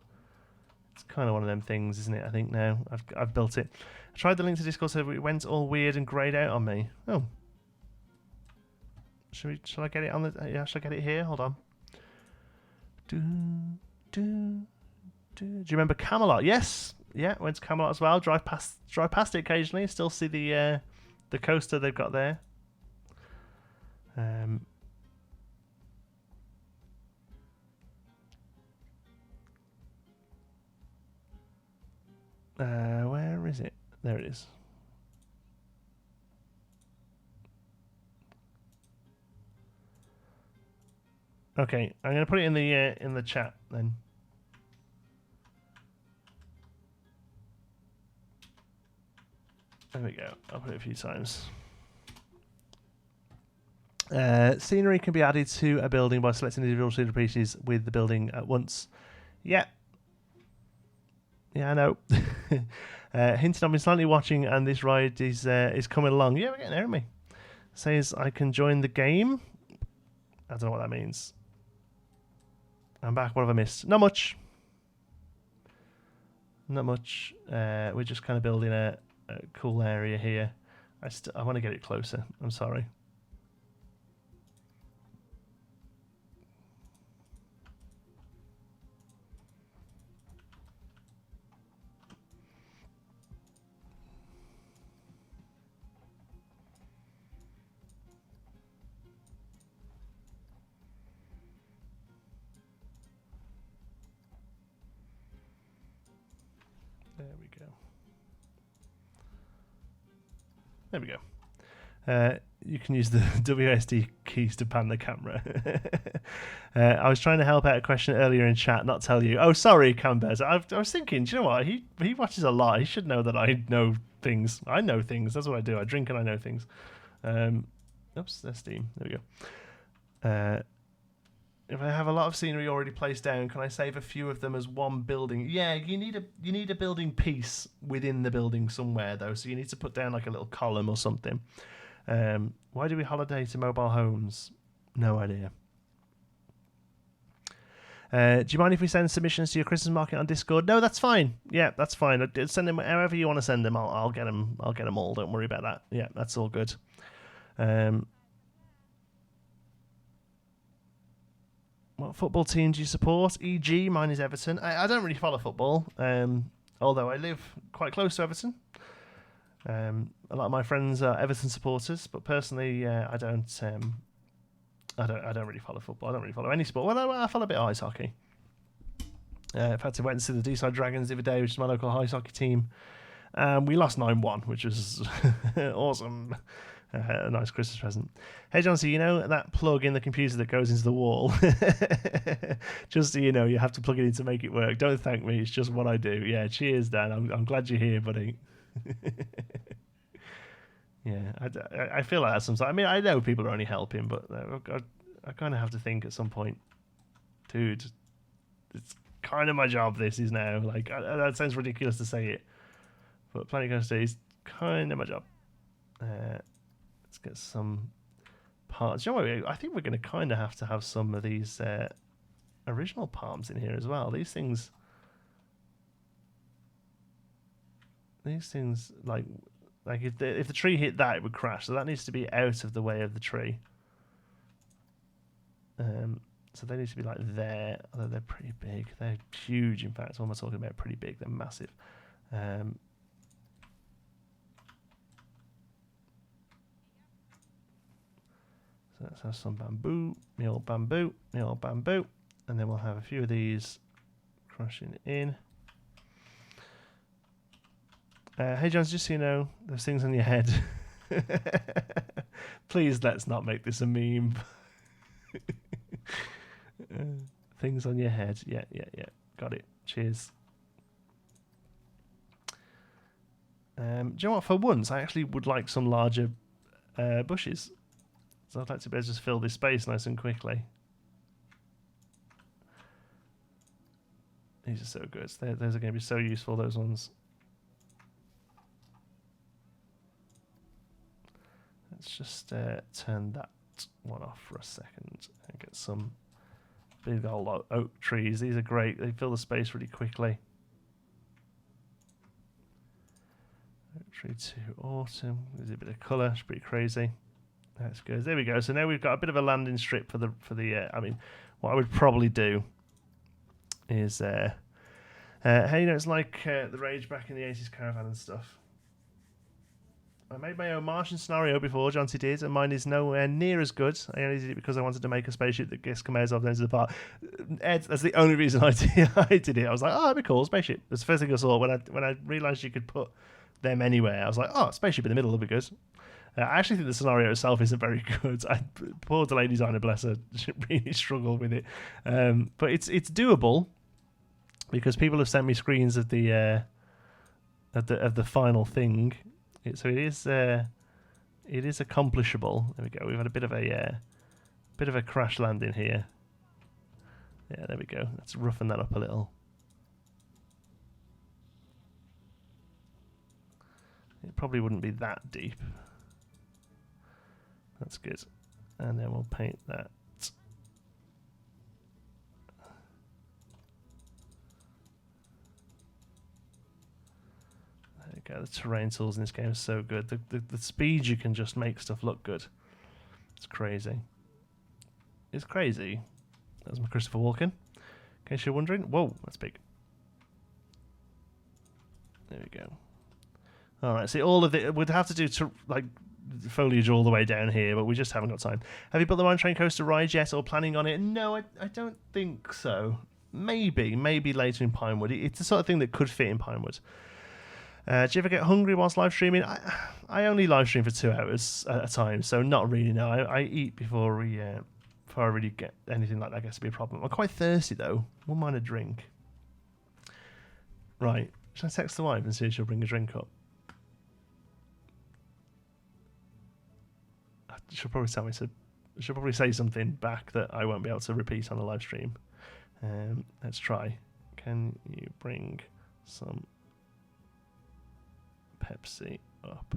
it's kind of one of them things, isn't it? I think now I've built it. I tried the link to Discord, so it went all weird and greyed out on me. Oh, shall I get it on the? Yeah, shall I get it here? Hold on. Do you remember Camelot? Yes. Yeah, went to Camelot as well. Drive past it occasionally. Still see the coaster they've got there. Where is it? There it is. Okay, I'm going to put it in the chat then. There we go. I'll put it a few times. Scenery can be added to a building by selecting individual scenery pieces with the building at once. Yeah. Yeah, I know. Hinton, I've been slightly watching, and this ride is coming along. Yeah, we're getting there, aren't we? Says I can join the game. I don't know what that means. I'm back. What have I missed? Not much. Not much. We're just kind of building a cool area here. I want to get it closer. I'm sorry. There we go. You can use the WSD keys to pan the camera. I was trying to help out a question earlier in chat, not tell you. Oh, sorry, Cambez. I was thinking, do you know what? He watches a lot. He should know that I know things. I know things. That's what I do. I drink and I know things. Oops, there's Steam. There we go. If I have a lot of scenery already placed down, can I save a few of them as one building? Yeah, you need a building piece within the building somewhere though, so you need to put down like a little column or something. Why do we holiday to mobile homes? No idea. Do you mind if we send submissions to your Christmas market on Discord? No, that's fine. Yeah, that's fine. Send them however you want to send them. I'll get them. I'll get them all. Don't worry about that. Yeah, that's all good. What football team do you support? E.g., mine is Everton. I don't really follow football, although I live quite close to Everton. A lot of my friends are Everton supporters, but personally, I don't I don't really follow football. I don't really follow any sport. Well, I follow a bit of ice hockey. In fact, I went to see the D-side Dragons the other day, which is my local ice hockey team. We lost 9-1, which was awesome. A nice Christmas present. Hey, John, so you know that plug in the computer that goes into the wall? Just so you know, you have to plug it in to make it work. Don't thank me. It's just what I do. Yeah, cheers, Dan. I'm glad you're here, buddy. Yeah, I feel like that sometimes. I mean, I know people are only helping, but I kind of have to think at some point, dude, it's kind of my job. This is now. Like, that sounds ridiculous to say it, but Planet Coaster is kind of my job. Let's get some parts. You know what, I think we're going to kind of have some of these original palms in here as well. These things, like if the tree hit that, it would crash. So that needs to be out of the way of the tree. So they need to be like there. Although they're pretty big. They're huge, in fact. What am I talking about? Pretty big. They're massive. So let's have some bamboo, me old bamboo, and then we'll have a few of these crushing in. Hey, John, just so you know, there's things on your head. Please, let's not make this a meme. Things on your head. Yeah. Got it. Cheers. Do you know what? For once, I actually would like some larger bushes. So I'd like to be able to just fill this space nice and quickly. These are so good. Those are going to be so useful, those ones. Let's just turn that one off for a second and get some big old oak trees. These are great. They fill the space really quickly. Oak tree to autumn. There's a bit of colour. It's pretty crazy. That's good. There we go. So now we've got a bit of a landing strip for the. I mean, what I would probably do is, hey, you know, it's like the rage back in the 80s caravan and stuff. I made my own Martian scenario before, Jonty did, and mine is nowhere near as good. I only did it because I wanted to make a spaceship that gets commands off the ends of the park. Ed, that's the only reason I did it. I was like, oh, that'd be cool, spaceship. That's the first thing I saw when I realised you could put them anywhere. I was like, oh, spaceship in the middle would be good. I actually think the scenario itself isn't very good. Poor DeLadySigner, bless her, really struggled with it. But it's doable because people have sent me screens of the final thing. So it is accomplishable. There we go. We've had a bit of a crash landing here. Yeah, there we go. Let's roughen that up a little. It probably wouldn't be that deep. That's good. And then we'll paint that. There we go. The terrain tools in this game are so good. The speed you can just make stuff look good. It's crazy. It's crazy. That was my Christopher Walken. In case you're wondering. Whoa, that's big. There we go. All right. See, all of it would have to do to like foliage all the way down here, but we just haven't got time. Have you built the Mine Train Coaster ride yet, or planning on it? No, I don't think so. Maybe later in Pinewood. It's the sort of thing that could fit in Pinewood. Do you ever get hungry whilst live streaming? I only live stream for 2 hours at a time, so not really. No, I eat before I really get anything like that gets to be a problem. I'm quite thirsty though. Wouldn't mind a drink. Right, should I text the wife and see if she'll bring a drink up? She'll probably tell me to. She'll probably say something back that I won't be able to repeat on the live stream. Let's try. Can you bring some Pepsi up?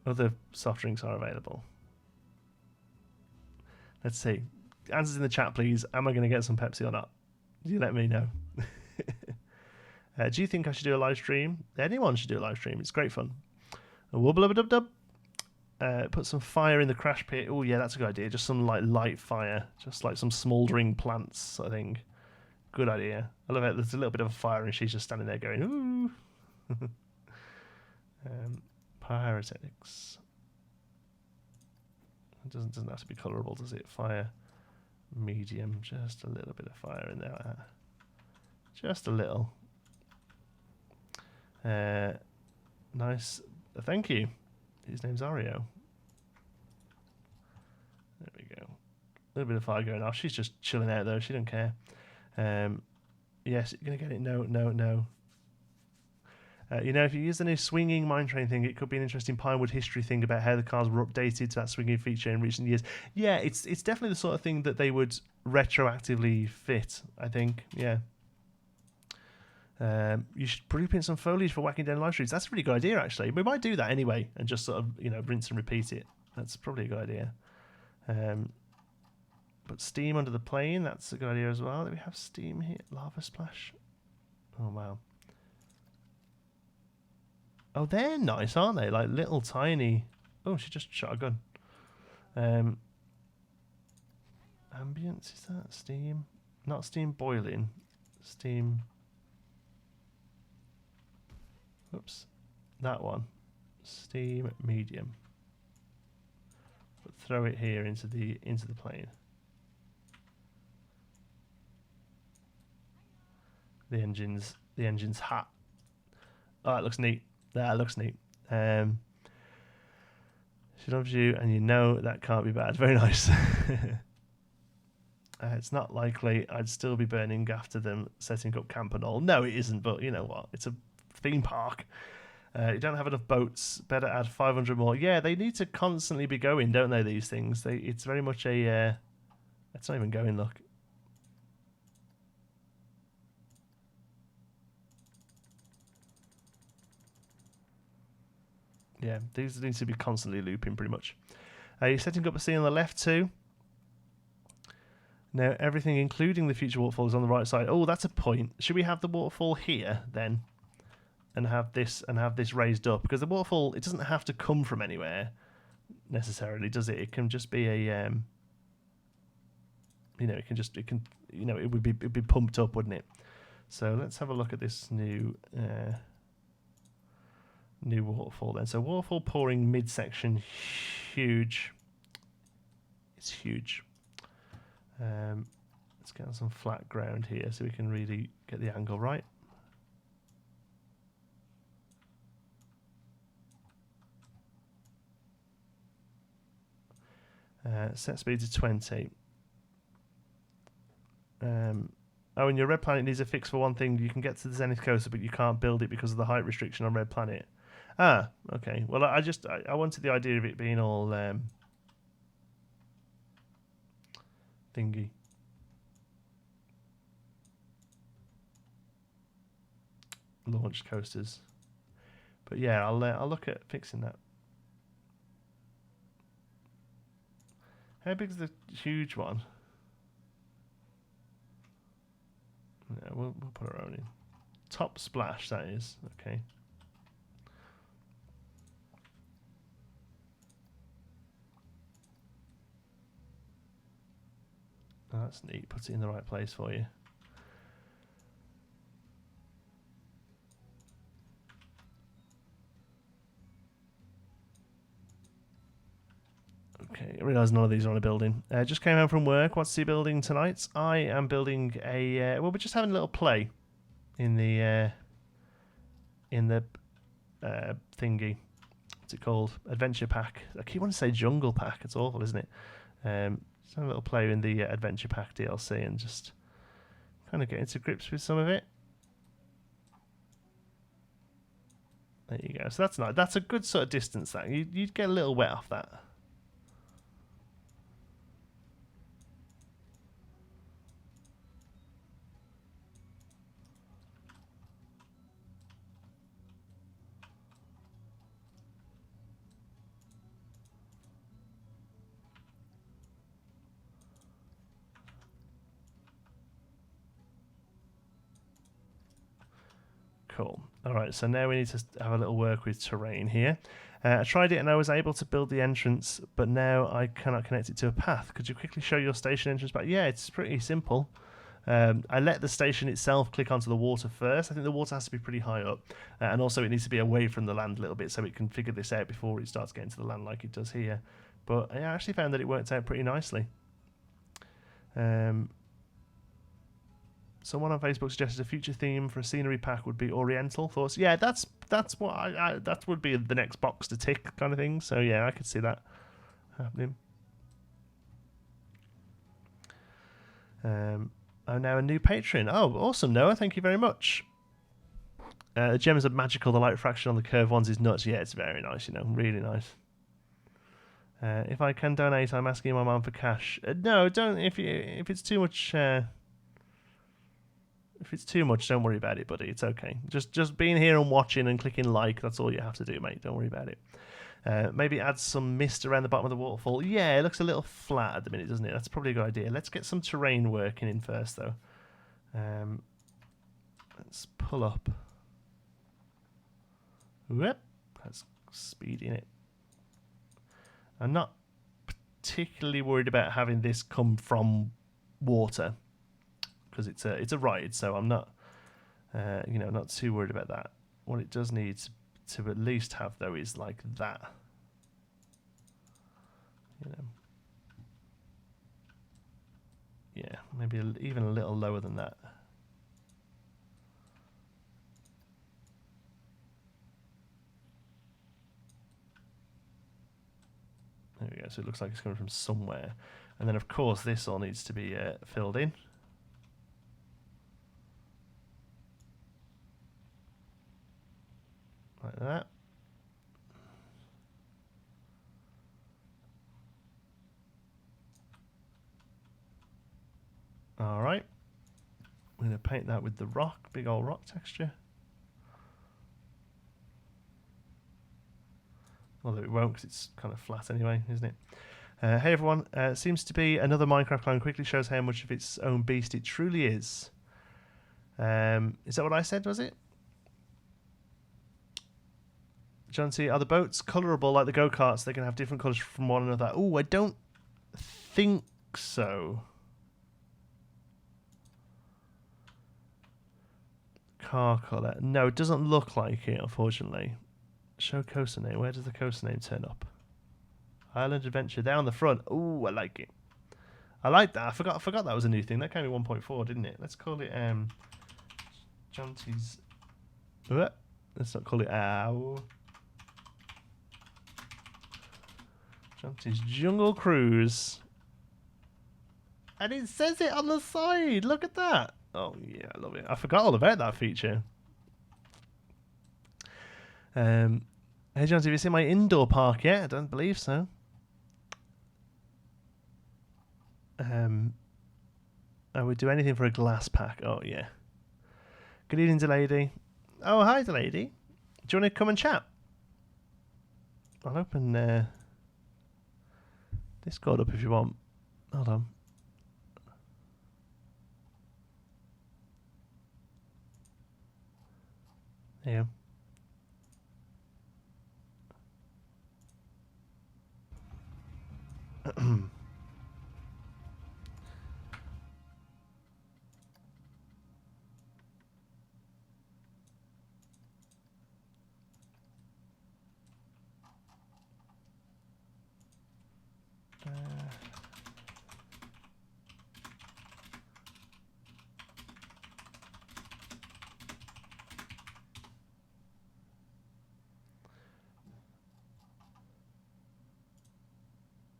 Other soft drinks are available. Let's see. Answers in the chat, please. Am I going to get some Pepsi or not? You let me know. Do you think I should do a live stream? Anyone should do a live stream. It's great fun. A wubble-a-dub-dub. Put some fire in the crash pit. Oh yeah, that's a good idea. Just some like light fire, just like some smouldering plants. I think. Good idea. I love it. There's a little bit of a fire, and she's just standing there going, "Ooh." Pyrotechnics. It doesn't have to be colourable, does it? Fire, medium, just a little bit of fire in there like that. Just a little. Nice. Thank you. His name's Ario. There we go. A little bit of fire going off. She's just chilling out though. She don't care. Yes, you're going to get it. No, no, no. You know, if you use the new swinging mine train thing, it could be an interesting Pinewood history thing about how the cars were updated to that swinging feature in recent years. Yeah, it's definitely the sort of thing that they would retroactively fit, I think. Yeah. You should blueprint some foliage for whacking down live streams. That's a really good idea, actually. We might do that anyway and just sort of, you know, rinse and repeat it. That's probably a good idea. But steam under the plane, that's a good idea as well. Do we have steam here? Lava splash. Oh, wow. Oh, they're nice, aren't they? Like little tiny... Oh, she just shot a gun. Ambience, is that? Steam? Not steam boiling. Steam... Oops. That one. Steam medium. But throw it here into the plane. The engine's hot. Oh, that looks neat. That looks neat. She loves you, and you know that can't be bad. Very nice. It's not likely I'd still be burning after them setting up camp and all. No, it isn't, but you know what? It's a theme park. You don't have enough boats. Better add 500 more. Yeah, they need to constantly be going, don't they, these things? It's very much a... it's not even going, look. Yeah, these need to be constantly looping, pretty much. You're setting up a scene on the left too. Now everything, including the future waterfall, is on the right side. Oh, that's a point. Should we have the waterfall here then, and have this raised up? Because the waterfall, it doesn't have to come from anywhere necessarily, does it? It can just be a, you know, it would be pumped up, wouldn't it? So let's have a look at this new waterfall then. So waterfall pouring midsection, huge. It's huge. Let's get on some flat ground here so we can really get the angle right. Set speed to 20. Oh, and your red planet needs a fix for one thing. You can get to the Zenith Coaster, but you can't build it because of the height restriction on red planet. Ah, okay. Well, I wanted the idea of it being all thingy. Launched coasters. But yeah, I'll look at fixing that. How big is the huge one? Yeah, we'll put our own in. Top splash, that is. Okay. Oh, that's neat. Puts it in the right place for you. Okay, I realise none of these are on a building. Just came home from work. What's he building tonight? I am building a... well, we're just having a little play in the thingy. What's it called? Adventure pack. I keep wanting to say jungle pack. It's awful, isn't it? Just having a little play in the adventure pack DLC and just kind of getting to grips with some of it. There you go. So that's nice. That's a good sort of distance. That you'd get a little wet off that. Cool. All right, so now we need to have a little work with terrain here. I tried it and I was able to build the entrance, but now I cannot connect it to a path. Could you quickly show your station entrance back? Yeah, it's pretty simple. I let the station itself click onto the water first. I think the water has to be pretty high up, and also it needs to be away from the land a little bit so it can figure this out before it starts getting to the land like it does here. But I actually found that it worked out pretty nicely. Someone on Facebook suggested a future theme for a scenery pack would be Oriental. Thoughts? Yeah, that's what that would be the next box to tick kind of thing. So yeah, I could see that happening. I'm now a new patron. Oh, awesome, Noah. Thank you very much. The gems are magical. The light fraction on the curved ones is nuts. Yeah, it's very nice, you know, really nice. If I can donate, I'm asking my mum for cash. No, don't. If it's too much, don't worry about it, buddy. It's okay. Just being here and watching and clicking like. That's all you have to do, mate. Don't worry about it. Maybe add some mist around the bottom of the waterfall. Yeah, it looks a little flat at the minute, doesn't it? That's probably a good idea. Let's get some terrain working in first, though. Let's pull up. Whoop. That's speeding it. I'm not particularly worried about having this come from water because it's a ride, so I'm not, not too worried about that. What it does need to at least have though is like that, yeah, maybe even a little lower than that. There we go. So it looks like it's coming from somewhere, and then of course this all needs to be filled in. Like that. All right. I'm going to paint that with the rock, big old rock texture. Although it won't because it's kind of flat anyway, isn't it? Hey everyone, seems to be another Minecraft clone. Quickly shows how much of its own beast it truly is. Is that what I said, was it? John C, are the boats colourable like the go-karts? They can have different colours from one another. Oh, I don't think so. Car colour. No, it doesn't look like it, unfortunately. Show coaster name. Where does the coaster name turn up? Island Adventure down the front. Ooh, I like it. I like that. I forgot that was a new thing. That came in 1.4, didn't it? Let's call it Jonty's. Let's not call it Jonty's Jungle Cruise. And it says it on the side. Look at that. Oh yeah, I love it. I forgot all about that feature. Hey John, have you seen my indoor park yet? I don't believe so. I would do anything for a glass pack. Oh yeah. Good evening, DeLady. Oh hi, DeLady. Do you want to come and chat? I'll open Discord up if you want. Hold on. There you go.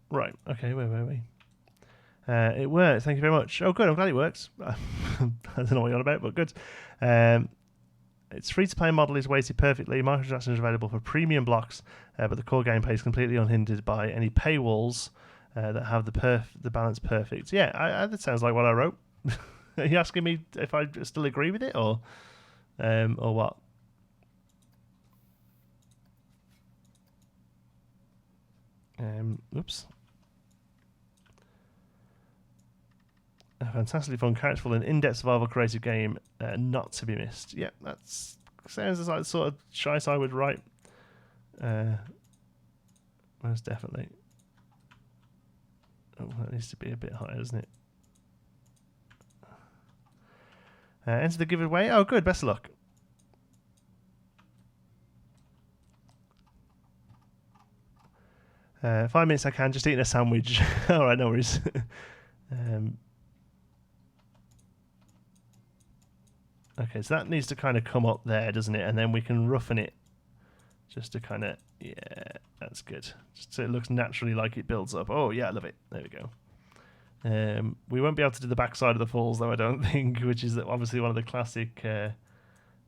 Right, okay, wait. It works, thank you very much. Oh, good, I'm glad it works. I don't know what you're on about, but good. Its free-to-play model is weighted perfectly. Microtransactions are available for premium blocks, but the core gameplay is completely unhindered by any paywalls that have the balance perfect. Yeah, that sounds like what I wrote. Are you asking me if I still agree with it, or what? Oops. A fantastically fun, characterful, and in-depth survival creative game, not to be missed. Yeah, that sounds like the sort of shite I would write. Most definitely. Oh, that needs to be a bit higher, doesn't it? Enter the giveaway. Oh, good. Best of luck. 5 minutes I can, just eating a sandwich. All right, no worries. Okay, so that needs to kind of come up there, doesn't it? And then we can roughen it just to kind of, yeah, that's good. Just so it looks naturally like it builds up. Oh, yeah, I love it. There we go. We won't be able to do the backside of the falls, though, I don't think, which is obviously one of the classic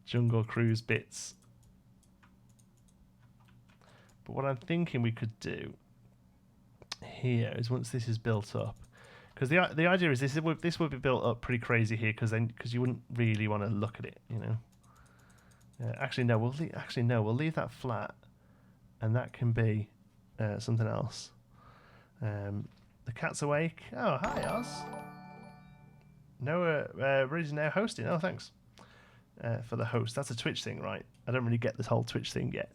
Jungle Cruise bits. But what I'm thinking we could do here is once this is built up, because the idea is this would be built up pretty crazy here, because you wouldn't really want to look at it, you know. Actually no, we'll leave that flat, and that can be something else. The cat's awake. Oh, hi Oz. No, Rudy's now hosting. Oh, thanks for the host. That's a Twitch thing, right? I don't really get this whole Twitch thing yet.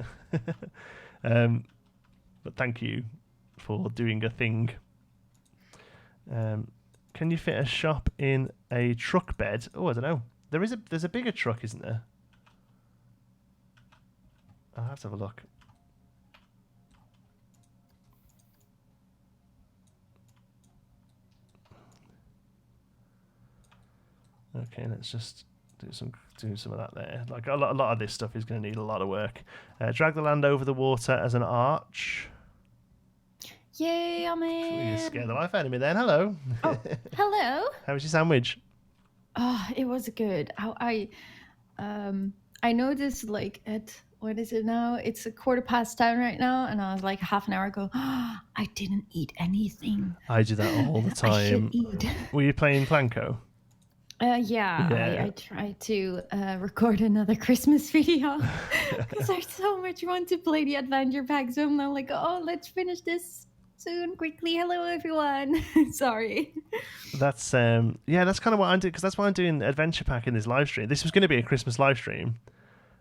But thank you for doing a thing. Can you fit a shop in a truck bed? Oh, I don't know. There's a bigger truck, isn't there? I'll have to have a look. Okay, let's just do some of that there. Like a lot of this stuff is going to need a lot of work. Drag the land over the water as an arch. Yay, I'm in. You scared the life out of me then. Hello. Oh, hello. How was your sandwich? Oh, it was good. I noticed like at what is it now? It's 10:15 right now, and I was like half an hour ago. Oh, I didn't eat anything. I do that all the time. I should eat. Were you playing Clanco? Yeah. I tried to record another Christmas video because I so much want to play the adventure pack. So I'm now like, oh, let's finish this soon, quickly. Hello, everyone. Sorry. That's that's kind of what I'm doing, because that's why I'm doing adventure pack in this live stream. This was going to be a Christmas live stream.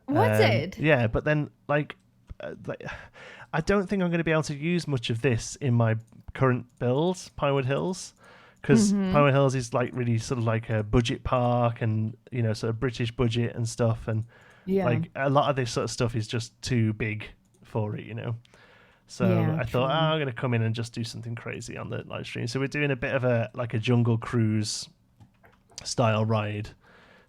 Was it? Yeah, but then like I don't think I'm going to be able to use much of this in my current build, Pinewood Hills. Because Pinewood Hills is like really sort of like a budget park, and you know, sort of British budget and stuff, and like a lot of this sort of stuff is just too big for it, you know. So I thought, I'm going to come in and just do something crazy on the live stream. So we're doing a bit of a Jungle Cruise style ride.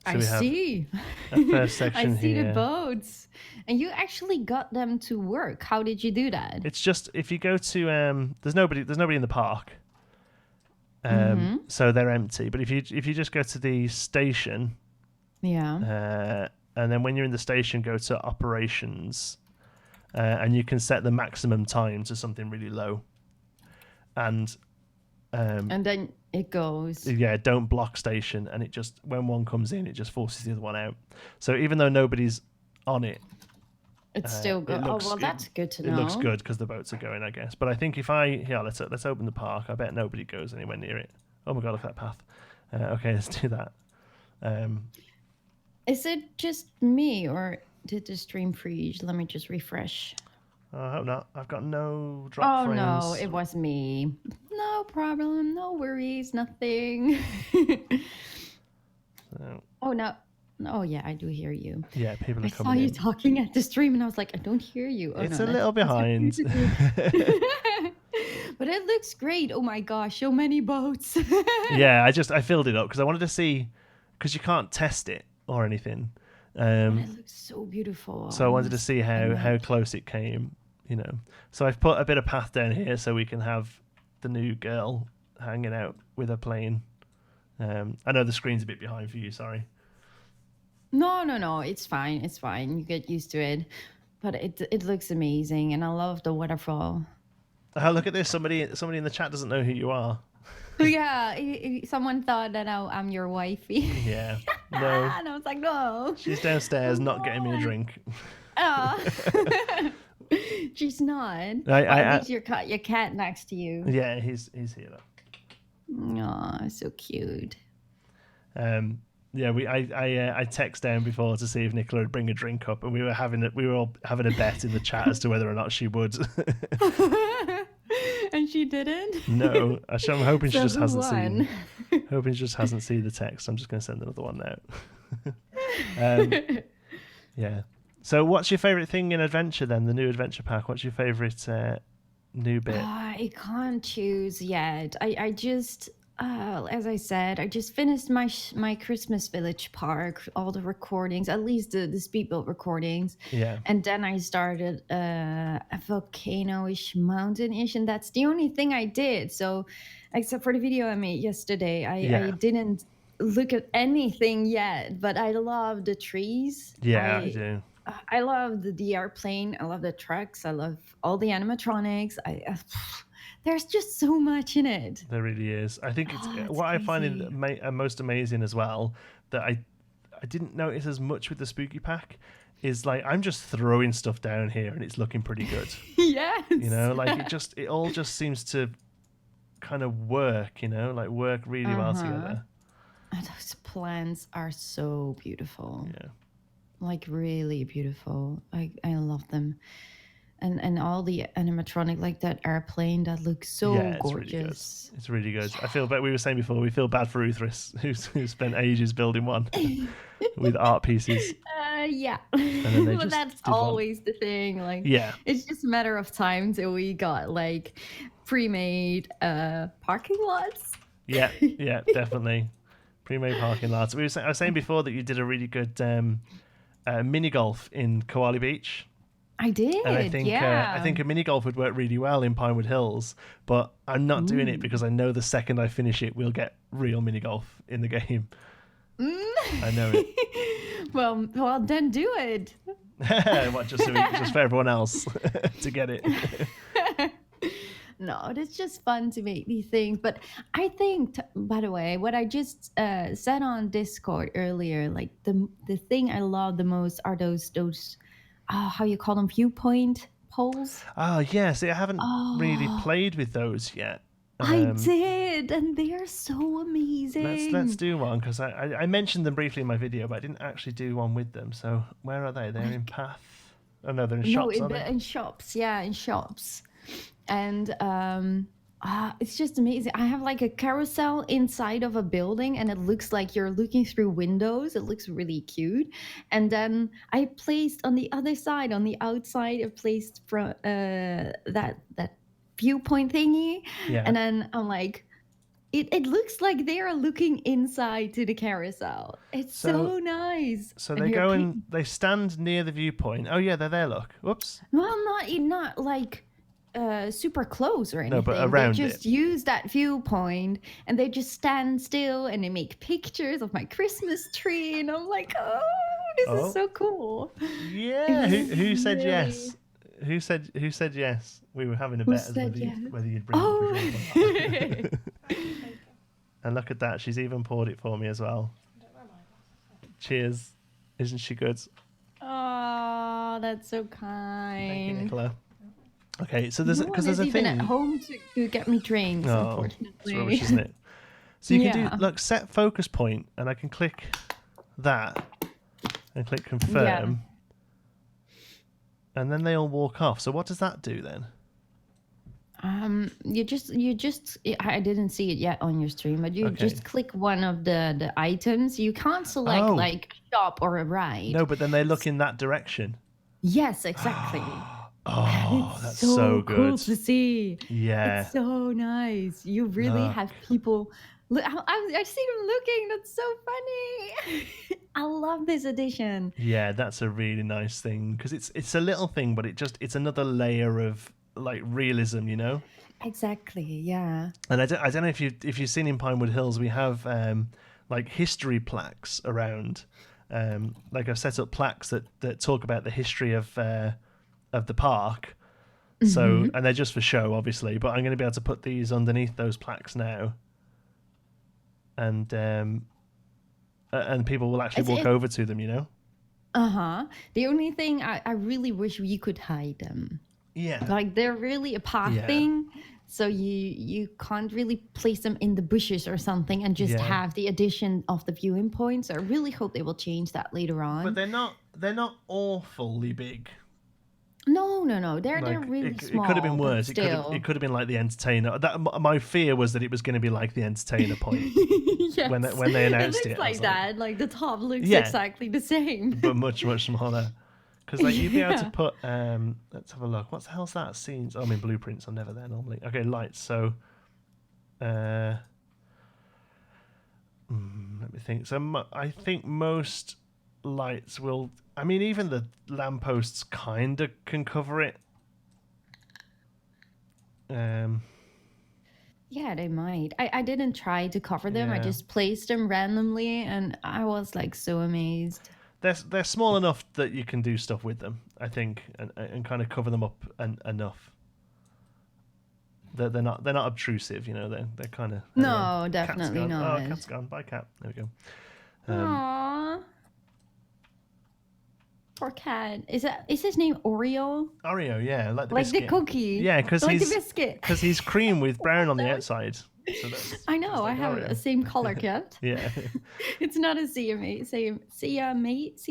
So I see. That first section I see here. the boats, and you actually got them to work. How did you do that? It's just if you go to there's nobody in the park. So they're empty. But if you just go to the station, and then when you're in the station, go to operations, and you can set the maximum time to something really low, and then it goes. Yeah, don't block station, and it just when one comes in, it just forces the other one out. So even though nobody's on it, it's still good. Oh well, that's good to know. It looks good because the boats are going, I guess. But I think if let's open the park. I bet nobody goes anywhere near it. Oh my god, look at that path. Okay, let's do that. Is it just me, or did the stream freeze? Let me just refresh. I hope not. I've got no drop frames. Oh no, it was me. No problem. No worries. Nothing. Oh no. Oh yeah, I do hear you. Yeah, people are coming I saw you in. Talking at the stream, and I was like, I don't hear you. Oh, It's no, a little behind. But it looks great. Oh my gosh, so many boats. Yeah, I filled it up because I wanted to see, because you can't test it or anything. It looks so beautiful. So I wanted to see how close it came, you know. So I've put a bit of path down here so we can have the new girl hanging out with her plane. I know the screen's a bit behind for you, sorry. No, it's fine. It's fine. You get used to it. But it looks amazing, and I love the waterfall. Oh, look at this. Somebody in the chat doesn't know who you are. Yeah, someone thought that I'm your wifey. Yeah. No. And I was like, no. She's downstairs not getting me a drink. Oh. She's not. At least your cat next to you. Yeah, he's here though. Aw, so cute. Yeah, I text down before to see if Nicola would bring a drink up, and we were all having a bet in the chat as to whether or not she would. And she didn't. No, I'm hoping she just hasn't won? seen. Hoping she just hasn't seen the text. I'm just going to send another one now. Yeah. So, what's your favourite thing in adventure then? The new adventure pack. What's your favourite new bit? I can't choose yet. I just, as I said, I just finished my Christmas Village Park, all the recordings, at least the speedboat recordings. Yeah. And then I started a volcano-ish, mountain-ish, and that's the only thing I did. So, except for the video I made yesterday, I didn't look at anything yet. But I love the trees. Yeah, I do. I love the airplane. I love the trucks. I love all the animatronics. There's just so much in it. There really is. I think it's what crazy. I find most amazing as well, that I didn't notice as much with the spooky pack, is like I'm just throwing stuff down here and it's looking pretty good. Yes. You know, like it all just seems to kind of work. You know, like work really well together. Those plants are so beautiful. Yeah. Like really beautiful. I love them. And all the animatronic, like that airplane that looks so gorgeous. It's really good. I feel bad. We were saying before, we feel bad for Uthris, who spent ages building one with art pieces. Yeah. But that's always the thing. Like, it's just a matter of time till we got like pre-made parking lots. Yeah, definitely. Pre-made parking lots. I was saying before that you did a really good mini golf in Koali Beach. I did, and I think a mini golf would work really well in Pinewood Hills, but I'm not doing it because I know the second I finish it, we'll get real mini golf in the game. I know it. Well, then do it. What, just for everyone else to get it. No, it's just fun to make me think. But I think, by the way, what I just said on Discord earlier, like the thing I love the most are those how you call them, viewpoint poles. Oh yes, I haven't really played with those yet. I did, and they are so amazing. Let's do one, because I mentioned them briefly in my video, but I didn't actually do one with them. So where are they? They're in Path. Oh no, they're in shops. In shops. Yeah, in shops. And it's just amazing. I have like a carousel inside of a building, and it looks like you're looking through windows. It looks really cute. And then I placed on the other side, on the outside, I placed that viewpoint thingy. Yeah. And then I'm like, it looks like they are looking inside to the carousel. It's so nice. So they go and they stand near the viewpoint. Oh yeah, they're there. Look. Whoops. Well, not like super close or anything. No, but around they just use that viewpoint, and they just stand still and they make pictures of my Christmas tree, and I'm like, this is so cool. Yeah. Who said yes? Who said yes? We were having a bet as whether you'd bring it. And look at that, she's even poured it for me as well. Cheers. Isn't she good? Oh, that's so kind. Thank you, Nicola. Okay, so there's a even thing at home to get me drinks. Unfortunately, it's rubbish, isn't it? So you can do set focus point, and I can click that and click confirm, and then they all walk off. So what does that do then? You just I didn't see it yet on your stream, but you just click one of the items. You can't select like shop or a ride. No, but then they look in that direction. Yes, exactly. Oh, that's so good. Cool to see. Yeah. It's so nice. You really have people. Look, I see them looking. That's so funny. I love this edition. Yeah, that's a really nice thing, because it's a little thing, but it's another layer of like realism, you know? Exactly. Yeah. And I don't know if you've seen in Pinewood Hills, we have like history plaques around. Like I've set up plaques that talk about the history of the park. So, and they're just for show, obviously, but I'm going to be able to put these underneath those plaques now, and people will actually walk over to them, you know. The only thing I really wish you could hide them. Yeah, like they're really a path thing, so you can't really place them in the bushes or something and just have the addition of the viewing points. I really hope they will change that later on. But they're not awfully big. No. They're really small. It could have been worse. It could have been like the entertainer. My fear was that it was going to be like the entertainer point. Yes. when they announced it. It looks like that. Like the top looks exactly the same. But much, much smaller. Because like you'd be able to put. Let's have a look. What the hell's that? Scenes. Oh, I mean blueprints. I'm never there normally. Okay, lights. So, let me think. So I think most lights will. I mean, even the lampposts kind of can cover it. Yeah, they might. I didn't try to cover them. I Yeah. just placed them randomly, and I was like so amazed. They're small enough that you can do stuff with them, I think, and kind of cover them up enough. They're not obtrusive, you know. They're kind of No, definitely not. Oh, cat's gone. Bye, cat. There we go. Aww. Poor cat. Is his name Oreo? Oreo, yeah, like the Like biscuit. the cookie. Yeah, because like he's the biscuit. Because he's cream with brown on the outside. So I know. I have a same color cat. Yeah. It's not a Siamese. Siamese.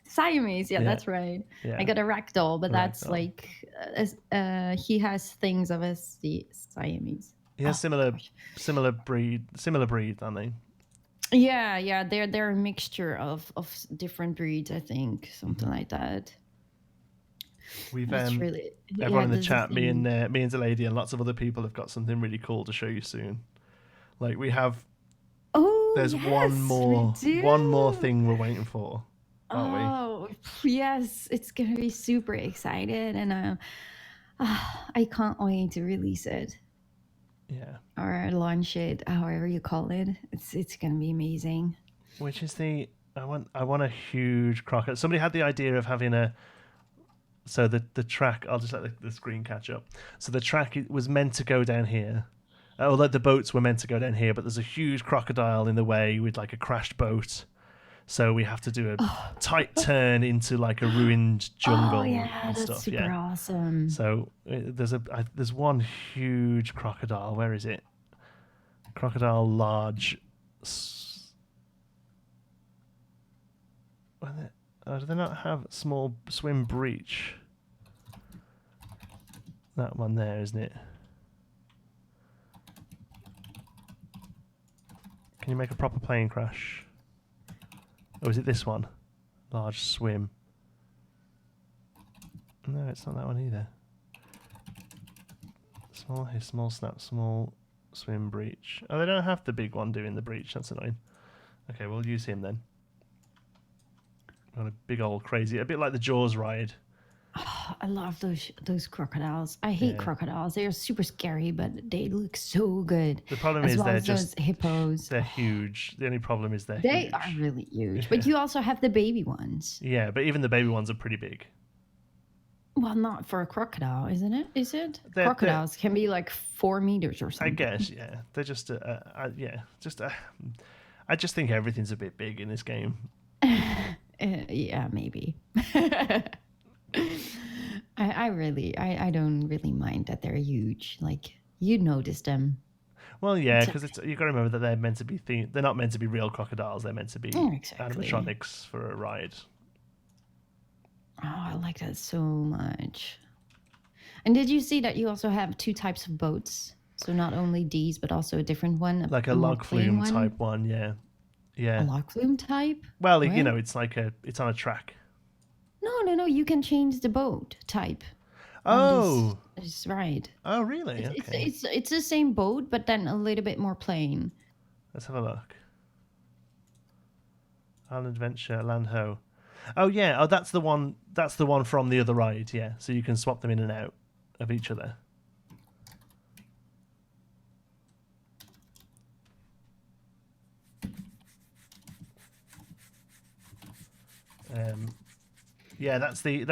Siamese. Yeah, that's right. Yeah. I got a ragdoll, but that's like he has things of a Siamese. Yeah, similar breed, aren't they? Yeah, they're a mixture of different breeds, I think, something like that. We've everyone in the chat, me and DeLady and lots of other people have got something really cool to show you soon. Like we have. There's one more thing we're waiting for, aren't we? Yes, it's gonna be super excited, and I can't wait to release it. Yeah. Or launch it, however you call it. It's gonna be amazing. Which is I want a huge crocodile. Somebody had the idea of having so the track. I'll just let the screen catch up. So the track was meant to go down here. Although the boats were meant to go down here, but there's a huge crocodile in the way with like a crashed boat. So we have to do a tight turn into like a ruined jungle and stuff. That's super awesome. So there's one huge crocodile. Where is it? Crocodile large. Do they not have small swim breach? That one there, isn't it? Can you make a proper plane crash? Or is it this one? Large swim. No, it's not that one either. Small snap, small swim breach. Oh, they don't have the big one doing the breach. That's annoying. Okay, we'll use him then. On a big old crazy, a bit like the Jaws ride. Oh, I love those crocodiles. I hate crocodiles. They are super scary, but they look so good. The problem is they're just those hippos. They're huge. The only problem is they huge. Are really huge. But you also have the baby ones. Yeah, but even the baby ones are pretty big. Well, not for a crocodile, isn't it? Is it? Crocodiles can be like 4 meters or something. I guess, yeah. They're just, I just think everything's a bit big in this game. Yeah, maybe. I don't really mind that they're huge. Like, you notice them. Well, yeah, because you got to remember that they're meant to be they're not meant to be real crocodiles. They're meant to be animatronics for a ride. Oh, I like that so much. And did you see that you also have 2 types of boats? So not only these, but also a different one, like a log flume type one. Yeah. A log flume type? Well, you know, it's like it's on a track. No. You can change the boat type. Oh, this ride. Oh, really? Okay. It's the same boat, but then a little bit more plain. Let's have a look. Island Adventure, Land Ho. Oh yeah. Oh, that's the one. That's the one from the other ride. Yeah. So you can swap them in and out of each other. Yeah, that's the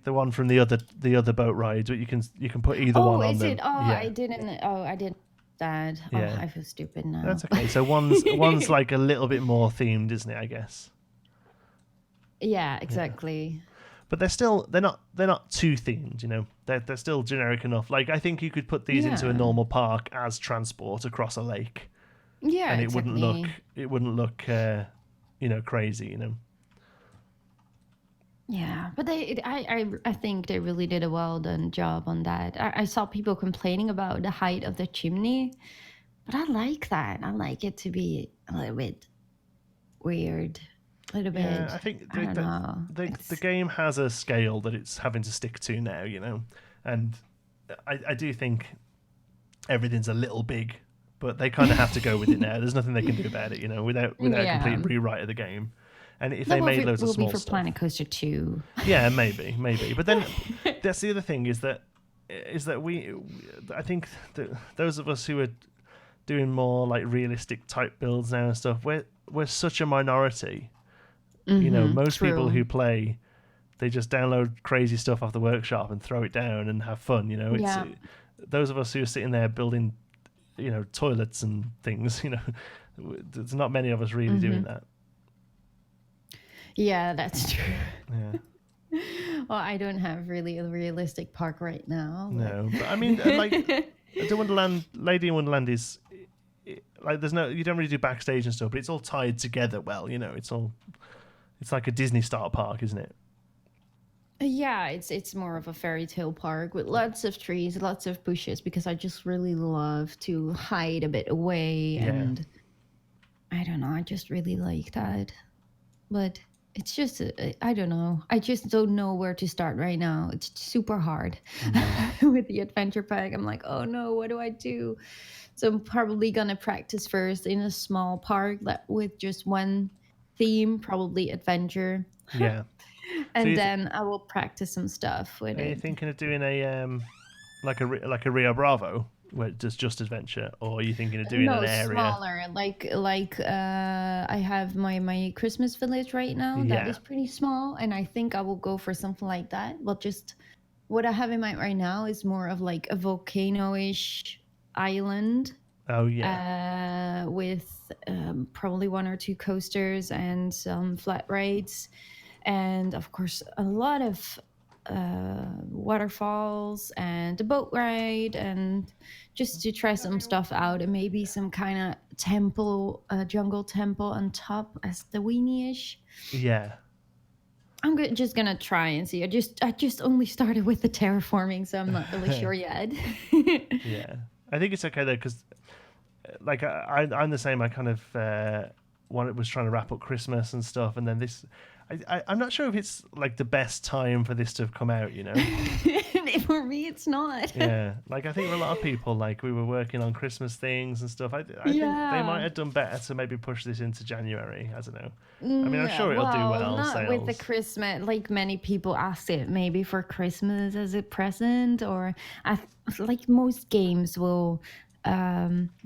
one from the other boat ride. But you can put either one on them. I didn't. I did that. Yeah. Oh, I feel stupid now. That's okay. So one's like a little bit more themed, isn't it? I guess. Yeah, exactly. Yeah. But they're not too themed. You know, they're still generic enough. Like I think you could put these into a normal park as transport across a lake. Yeah, and it wouldn't look crazy. You know. Yeah, but I think they really did a well done job on that. I saw people complaining about the height of the chimney, but I like that. I like it to be a little bit weird. a little bit. Yeah, I think I don't know. the game has a scale that it's having to stick to now, and I do think everything's a little big, but they kind of have to go with it now. There's nothing they can do about it, without a complete rewrite of the game. And if they made loads of small for stuff, Planet Coaster 2. Yeah, maybe. But then that's the other thing is that I think that those of us who are doing more like realistic type builds now and stuff, we're such a minority. Most people who play, they just download crazy stuff off the workshop and throw it down and have fun. Those of us who are sitting there building, toilets and things. There's not many of us really doing that. Yeah, that's true. Yeah. Well, I don't have really a realistic park right now. No, but I mean, like the Wonderland, Lady in Wonderland is like you don't really do backstage and stuff, but it's all tied together well. It's like a Disney style park, isn't it? Yeah, it's more of a fairy tale park with lots of trees, lots of bushes, because I just really love to hide a bit away, and I don't know, I just really like that. But it's just, I don't know. I just don't know where to start right now. It's super hard with the adventure pack. I'm like, oh no, what do I do? So I'm probably going to practice first in a small park with just one theme, probably adventure. Yeah. And then I will practice some stuff with it. Are you thinking of doing a like a Rio Bravo where it's just adventure, or are you thinking of doing an area smaller? Like I have my Christmas village right now. That is pretty small, and I think I will go for something like that. Well, just what I have in mind right now is more of like a volcano-ish island. Oh yeah. With probably 1 or 2 coasters and some flat rides. And of course, a lot of waterfalls and a boat ride, and just to try some stuff out, and maybe some kind of temple, jungle temple on top as the weenie-ish. Yeah. I'm just gonna try and see. I just only started with the terraforming, so I'm not really sure yet. Yeah, I think it's okay though, because like I'm the same. I kind of was trying to wrap up Christmas and stuff, and then this. I'm not sure if it's like the best time for this to have come out, For me, it's not. Yeah, like I think for a lot of people, like we were working on Christmas things and stuff. I think they might have done better to maybe push this into January. I don't know. I mean, I'm sure it'll do well. Not sales. With the Christmas, like many people ask it maybe for Christmas as a present, or like most games will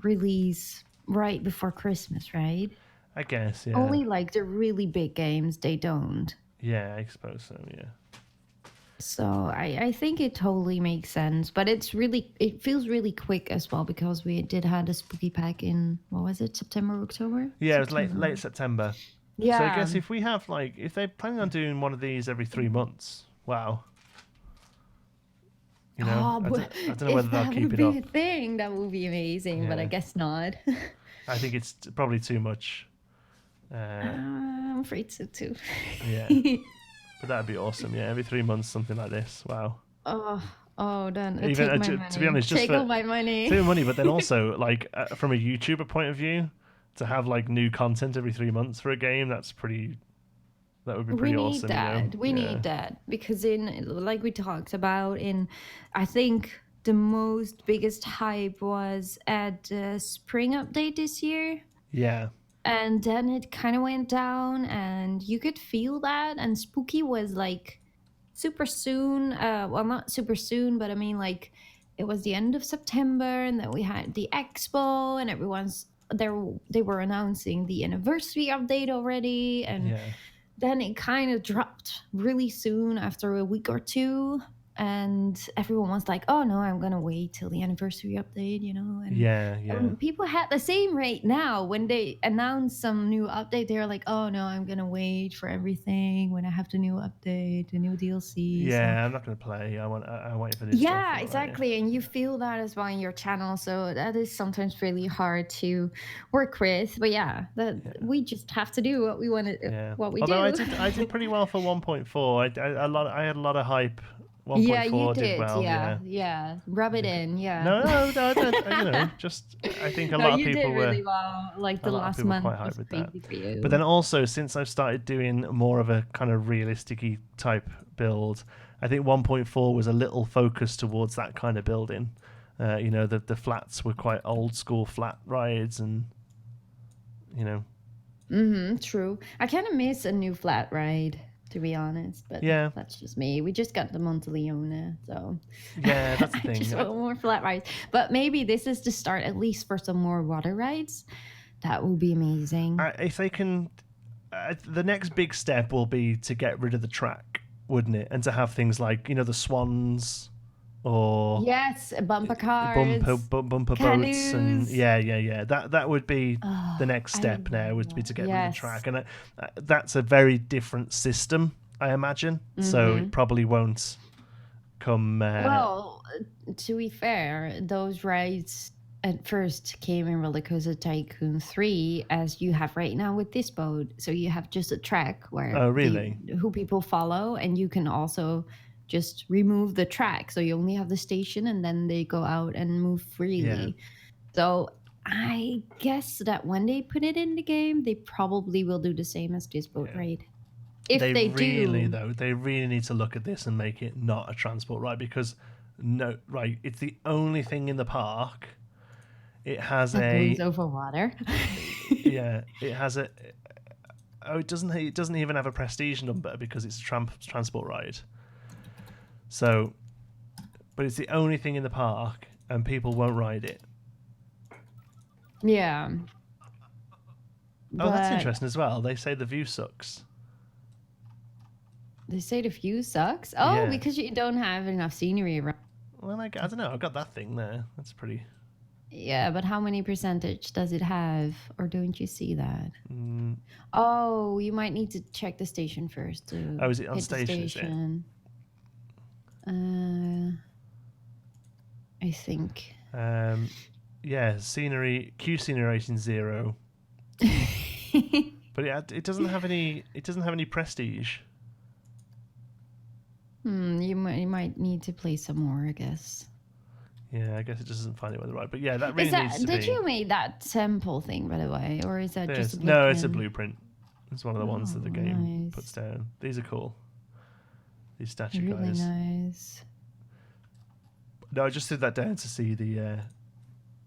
release right before Christmas, right? I guess, yeah. Only like the really big games, they don't. Yeah, I suppose so, yeah. So I think it totally makes sense, but it feels really quick as well, because we did have a spooky pack in, what was it, September, October? Yeah, September. It was late September. Yeah. So I guess if we have if they're planning on doing one of these every 3 months, wow. I don't know whether they'll keep it up. That would be a thing. That would be amazing, but I guess not. I think it's probably too much. I'm afraid so too. Yeah, but that'd be awesome. Yeah, every 3 months, something like this. Wow. Oh, then even take my money. To be honest, just take all my money. Take money, but then also from a YouTuber point of view, to have new content every 3 months for a game, that would be pretty awesome. We need that, because like we talked about, I think the biggest hype was at the spring update this year. Yeah. And then it kind of went down, and you could feel that. And Spooky was super soon. Well, not super soon, but I mean, it was the end of September, and then we had the expo, and everyone's there. They were announcing the anniversary update already, and then it kind of dropped really soon after a week or two. And everyone was like, oh no, I'm gonna wait till the anniversary update, and people had the same rate now. When they announced some new update, they're like, oh no, I'm gonna wait for everything when I have the new update, the new DLC. I'm not gonna play. I wait for this stuff, exactly. And you feel that as well in your channel, so that is sometimes really hard to work with. But we just have to do what we want to what we do. I did pretty well for 1.4. I had a lot of hype Yeah, you 1.4 did did. well. Yeah, Yeah. yeah. Rub it in. Yeah. No, I don't. Just I think a No, lot of you people did were really well. Like the last month quite hyped was with that. crazy for But you. then also since I've started doing more of a kind of realistic-y type build, I think 1.4 was a little focused towards that kind of building. The flats were quite old school flat rides, and True. I kind of miss a new flat ride, to be honest, but yeah, that's just me. We just got the Monteleone, so that's the I thing. just want more flat rides. But maybe this is the start, at least for some more water rides. That will be amazing. If they can, the next big step will be to get rid of the track, wouldn't it? And to have things like the swans, or Yes, bumper cars, bumper canoes. boats, and yeah. That would be the next I step now, would be love to get rid of the track, yes. and that's a very different system, I imagine. So it probably won't come. Well, to be fair, those rides at first came in Roller Coaster Tycoon 3 as you have right now with this boat. So you have just a track where Oh, really? who people follow, and you can also just remove the track. So you only have the station and then they go out and move freely. Yeah. So I guess that when they put it in the game, they probably will do the same as this boat ride. If they really do. they really need to look at this and make it not a transport ride, because it's the only thing in the park. It has that goes over water. yeah, it has a. Oh, it doesn't even have a prestige number because it's a transport ride. So, but it's the only thing in the park, and people won't ride it. Yeah. Oh, that's interesting as well. They say the view sucks. They say the view sucks? Oh, Yeah. because you don't have enough scenery around. Well, I don't know. I've got that thing there. That's pretty. Yeah, but how many percentage does it have? Or don't you see that? Oh, you might need to check the station first. Oh, is it on station? I think. Yeah, scenery. Q scenery rating 0. But it doesn't have any. It doesn't have any prestige. You might need to play some more, I guess. Yeah, I guess it doesn't find it with the right. But yeah, that really needs to Did be. you make that temple thing, by the way, or is that just a blueprint? No, it's a blueprint. It's one of the ones that the game puts down. These are cool. These statue really guys. Nice. No, I just threw that down to see the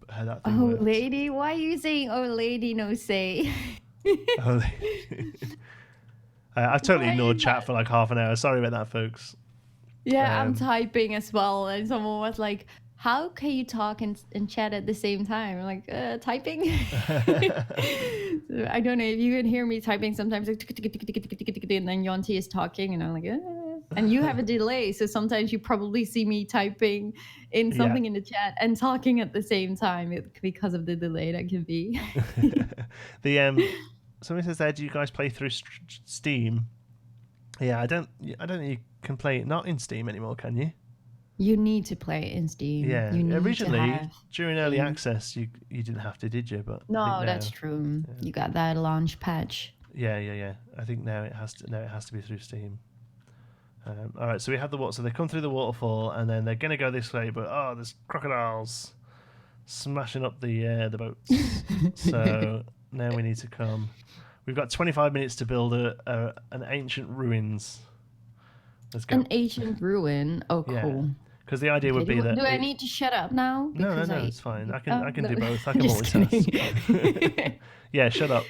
how that thing Oh, works. lady, why are you saying "oh, lady"? No say. I've totally ignored chat for like half an hour. Sorry about that, folks. Yeah, I'm typing as well, and someone was like, "How can you talk and chat at the same time?" I'm like, typing. So I don't know if you can hear me typing sometimes, like, and then Yonti is talking, and I'm like, and you have a delay, so sometimes you probably see me typing in something in the chat and talking at the same time because of the delay that can be. Somebody says there, do you guys play through Steam? Yeah, I don't think you can play it not in Steam anymore, can you? You need to play it in Steam. Yeah, you need originally to during early access you didn't have to, did you? But no, that's true. Yeah. You got that launch patch. Yeah. I think now it has to be through Steam. All right, so we have so they come through the waterfall and then they're gonna go this way, but there's crocodiles smashing up the boats. So now we need to come. We've got 25 minutes to build an ancient ruins. Let's go. An ancient ruin. Oh, cool. Yeah. Because the idea would be that. Do I need to shut up now? No, it's fine. I can do both. I can multitask. Yeah, shut up.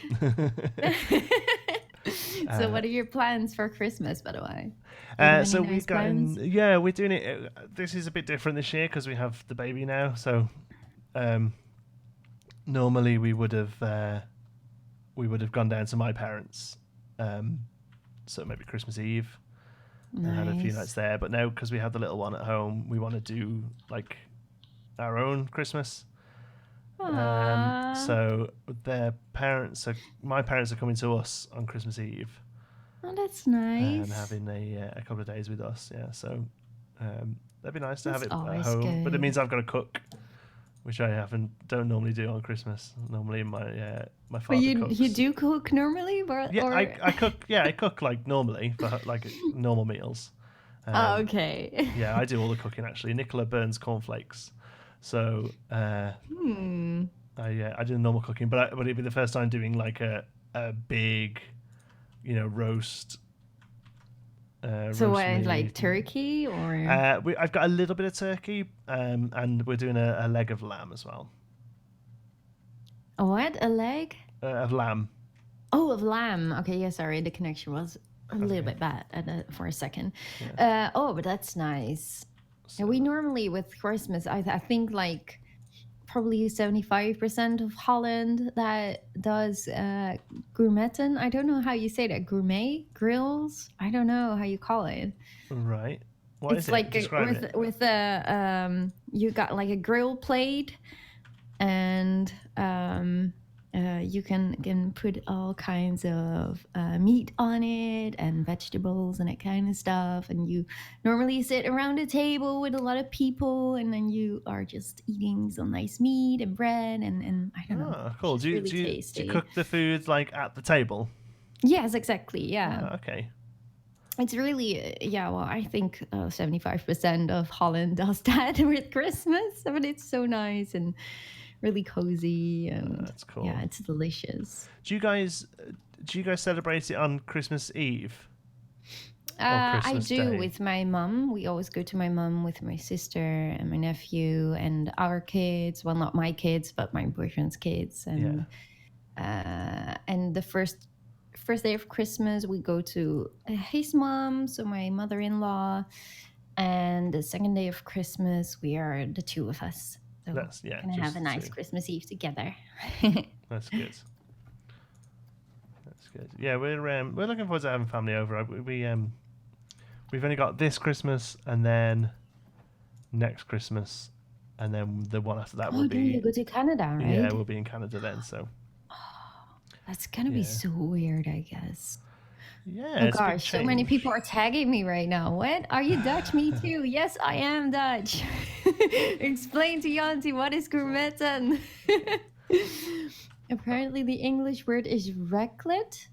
So, what are your plans for Christmas, by the way? So we've gotten. Yeah, we're doing it. This is a bit different this year because we have the baby now. So, normally we would have gone down to my parents. So maybe Christmas Eve. Nice. And had a few nights there, but now because we have the little one at home, we want to do like our own Christmas. So my parents are coming to us on Christmas Eve. Oh, that's nice. And having a couple of days with us. Yeah, so that'd be nice to have it at home. Good. But it means I've got to cook, which I don't normally do on Christmas. Normally my father cooks. You do cook normally, I cook. Yeah, I cook like normally for like normal meals. Okay. Yeah, I do all the cooking actually. Nicola burns cornflakes, so I do the normal cooking, but it'd be the first time doing like a big, roast. So Roast what, like meat. turkey or? I've got a little bit of turkey, and we're doing a leg of lamb as well. A what? A leg? Of lamb. Oh, of lamb. Okay, yeah, sorry. The connection was a little bit bad for a second. Yeah. But that's nice. So, We normally, with Christmas, I think like probably 75% of Holland that does gourmetten. I don't know how you say that. Gourmet? Grills? I don't know how you call it. right. What It's is like it? Describe it. with a you got like a grill plate, and you can put all kinds of meat on it and vegetables and that kind of stuff. And you normally sit around a table with a lot of people, and then you are just eating some nice meat and bread and I don't know. Oh, cool. It's really tasty. Do you cook the food like at the table? Yes, exactly. Yeah. Oh, okay. It's really, well, I think 75% of Holland does that with Christmas. But it's so nice and really cozy, and that's cool. Yeah, it's delicious. Do you guys celebrate it on Christmas Eve? I do Day? with my mum. We always go to my mum with my sister and my nephew and our kids. Well, not my kids, but my boyfriend's kids. And and the first day of Christmas, we go to his mom, so my mother-in-law. And the second day of Christmas, we are the two of us. So we're gonna have a nice Christmas Eve together. That's good. That's good. Yeah, we're looking forward to having family over. We've only got this Christmas and then next Christmas, and then the one after that will be. You go to Canada, right? Yeah, we'll be in Canada then. So. That's gonna be so weird, I guess. Yeah. Oh gosh, so many people are tagging me right now. What? Are you Dutch? Me too. Yes, I am Dutch. Explain to Yanti what is gourmetten. Apparently the English word is raclette.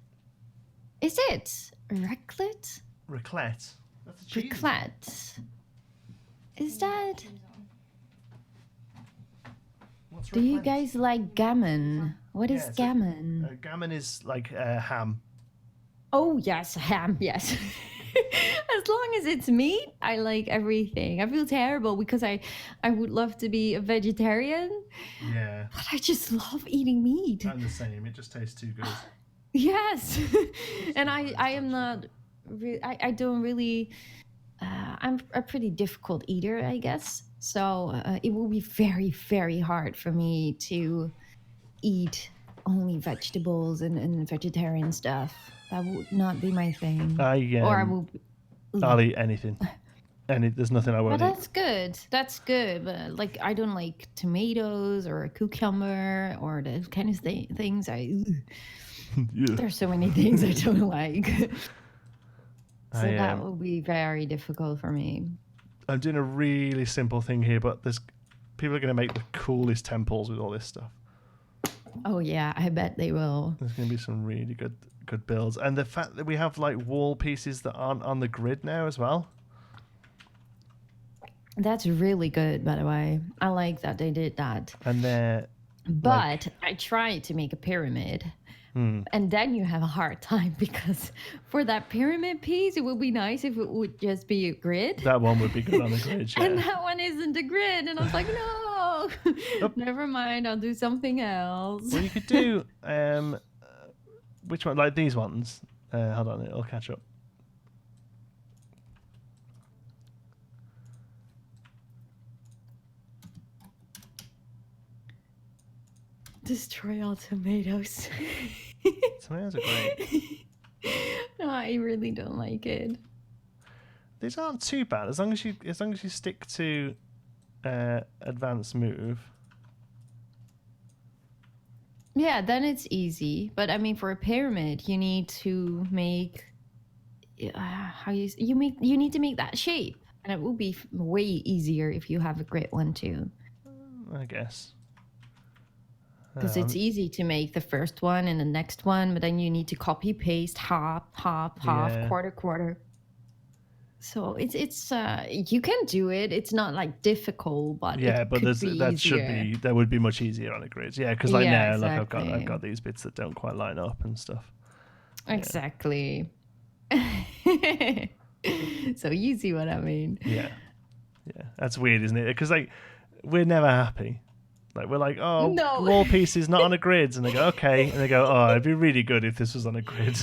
Is it? Raclette? Raclette. That's a cheese. Raclette. Is that? What's Do you guys like gammon? What is gammon? Gammon is like ham. Oh, yes, ham, yes. As long as it's meat, I like everything. I feel terrible because I would love to be a vegetarian. Yeah. But I just love eating meat. I'm the same. It just tastes too good. Yes. And I am not... I don't really... I'm a pretty difficult eater, I guess. So it will be very, very hard for me to eat only vegetables and vegetarian stuff. That would not be my thing. I'll eat anything. There's nothing I won't eat. That's good. That's good. But like, I don't like tomatoes or a cucumber or those kind of things. There's so many things I don't like. So that will be very difficult for me. I'm doing a really simple thing here, but people are going to make the coolest temples with all this stuff. Oh yeah, I bet they will. There's going to be some really good builds, and the fact that we have like wall pieces that aren't on the grid now as well. That's really good, by the way. I like that they did that. And but I tried to make a pyramid. And then you have a hard time because for that pyramid piece, it would be nice if it would just be a grid. That one would be good on the grid, yeah. And that one isn't a grid. And I was like, no, never mind. I'll do something else. Well, you could do, which one? Like these ones. Hold on, it'll catch up. Destroy all tomatoes. Tomatoes are great. No, I really don't like it. These aren't too bad as long as you stick to advanced move. Yeah, then it's easy. But I mean, for a pyramid, you need to make you need to make that shape, and it will be way easier if you have a grid one too. I guess. Because it's easy to make the first one and the next one, but then you need to copy paste, hop, quarter. So it's you can do it. It's not like difficult, but Yeah, it but could be easier. that would be much easier on a grid. Yeah, because like Yeah, now, like I've exactly. got these bits that don't quite line up and stuff. Exactly. So you see what I mean? Yeah, that's weird, isn't it? Because like we're never happy. Like we're like, oh, No. wall pieces not on a grid, and they go okay, and they go, oh, it'd be really good if this was on a grid.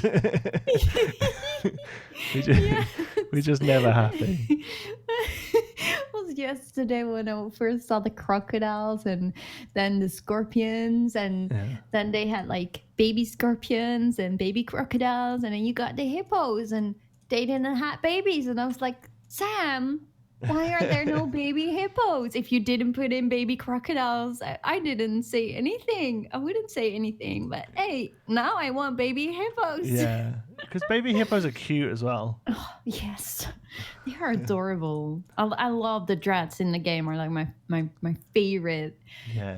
We're just never happy. It was yesterday when I first saw the crocodiles and then the scorpions, and then they had like baby scorpions and baby crocodiles, and then you got the hippos and they didn't have babies, and I was like, Sam, why are there no baby hippos? If you didn't put in baby crocodiles, I didn't say anything. I wouldn't say anything, but hey, now I want baby hippos. Yeah, because baby hippos are cute as well. Oh, yes, they are adorable. I love the dreads in the game. Are like my favorite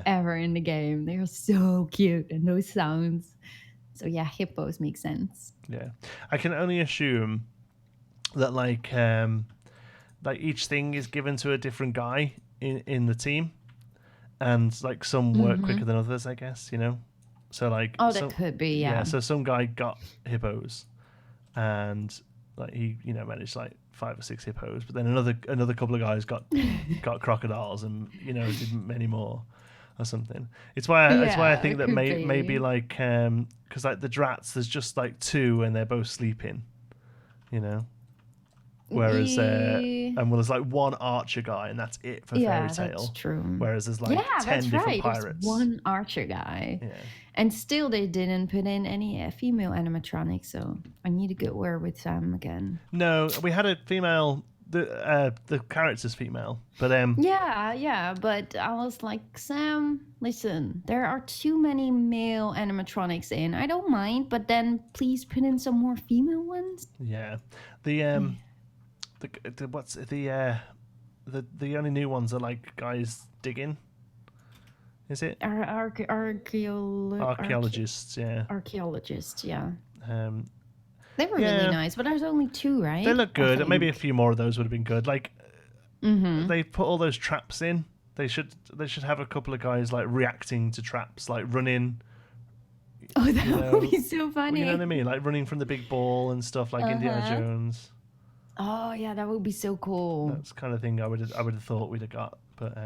ever in the game. They are so cute, and those sounds. So yeah, hippos make sense. Yeah, I can only assume that like each thing is given to a different guy in the team, and like some work quicker than others, I guess, you know. So like that could be so some guy got hippos, and like he managed like 5 or 6 hippos, but then another couple of guys got crocodiles, and did many more or something. It's why I think that maybe like because like the drats, there's just like 2 and they're both sleeping, you know. Whereas there's like 1 archer guy, and that's it for Fairy Tail. That's true. Whereas there's like 10 different pirates. There's 1 archer guy, and still they didn't put in any female animatronics. So I need to get word with Sam again. No, we had a female. The character's female, but yeah, but I was like, Sam, listen, there are too many male animatronics in. I don't mind, but then please put in some more female ones. Yeah, the only new ones are like guys digging. Is it? Archaeologists, yeah. Archaeologists, yeah. They were really nice, but there's only 2, right? They look good. Maybe a few more of those would have been good. Like they put all those traps in. They should have a couple of guys like reacting to traps, like running. Oh, that would be so funny. You know what I mean? Like running from the big ball and stuff, like Indiana Jones. Oh yeah, that would be so cool. That's the kind of thing I would have thought we'd have got, but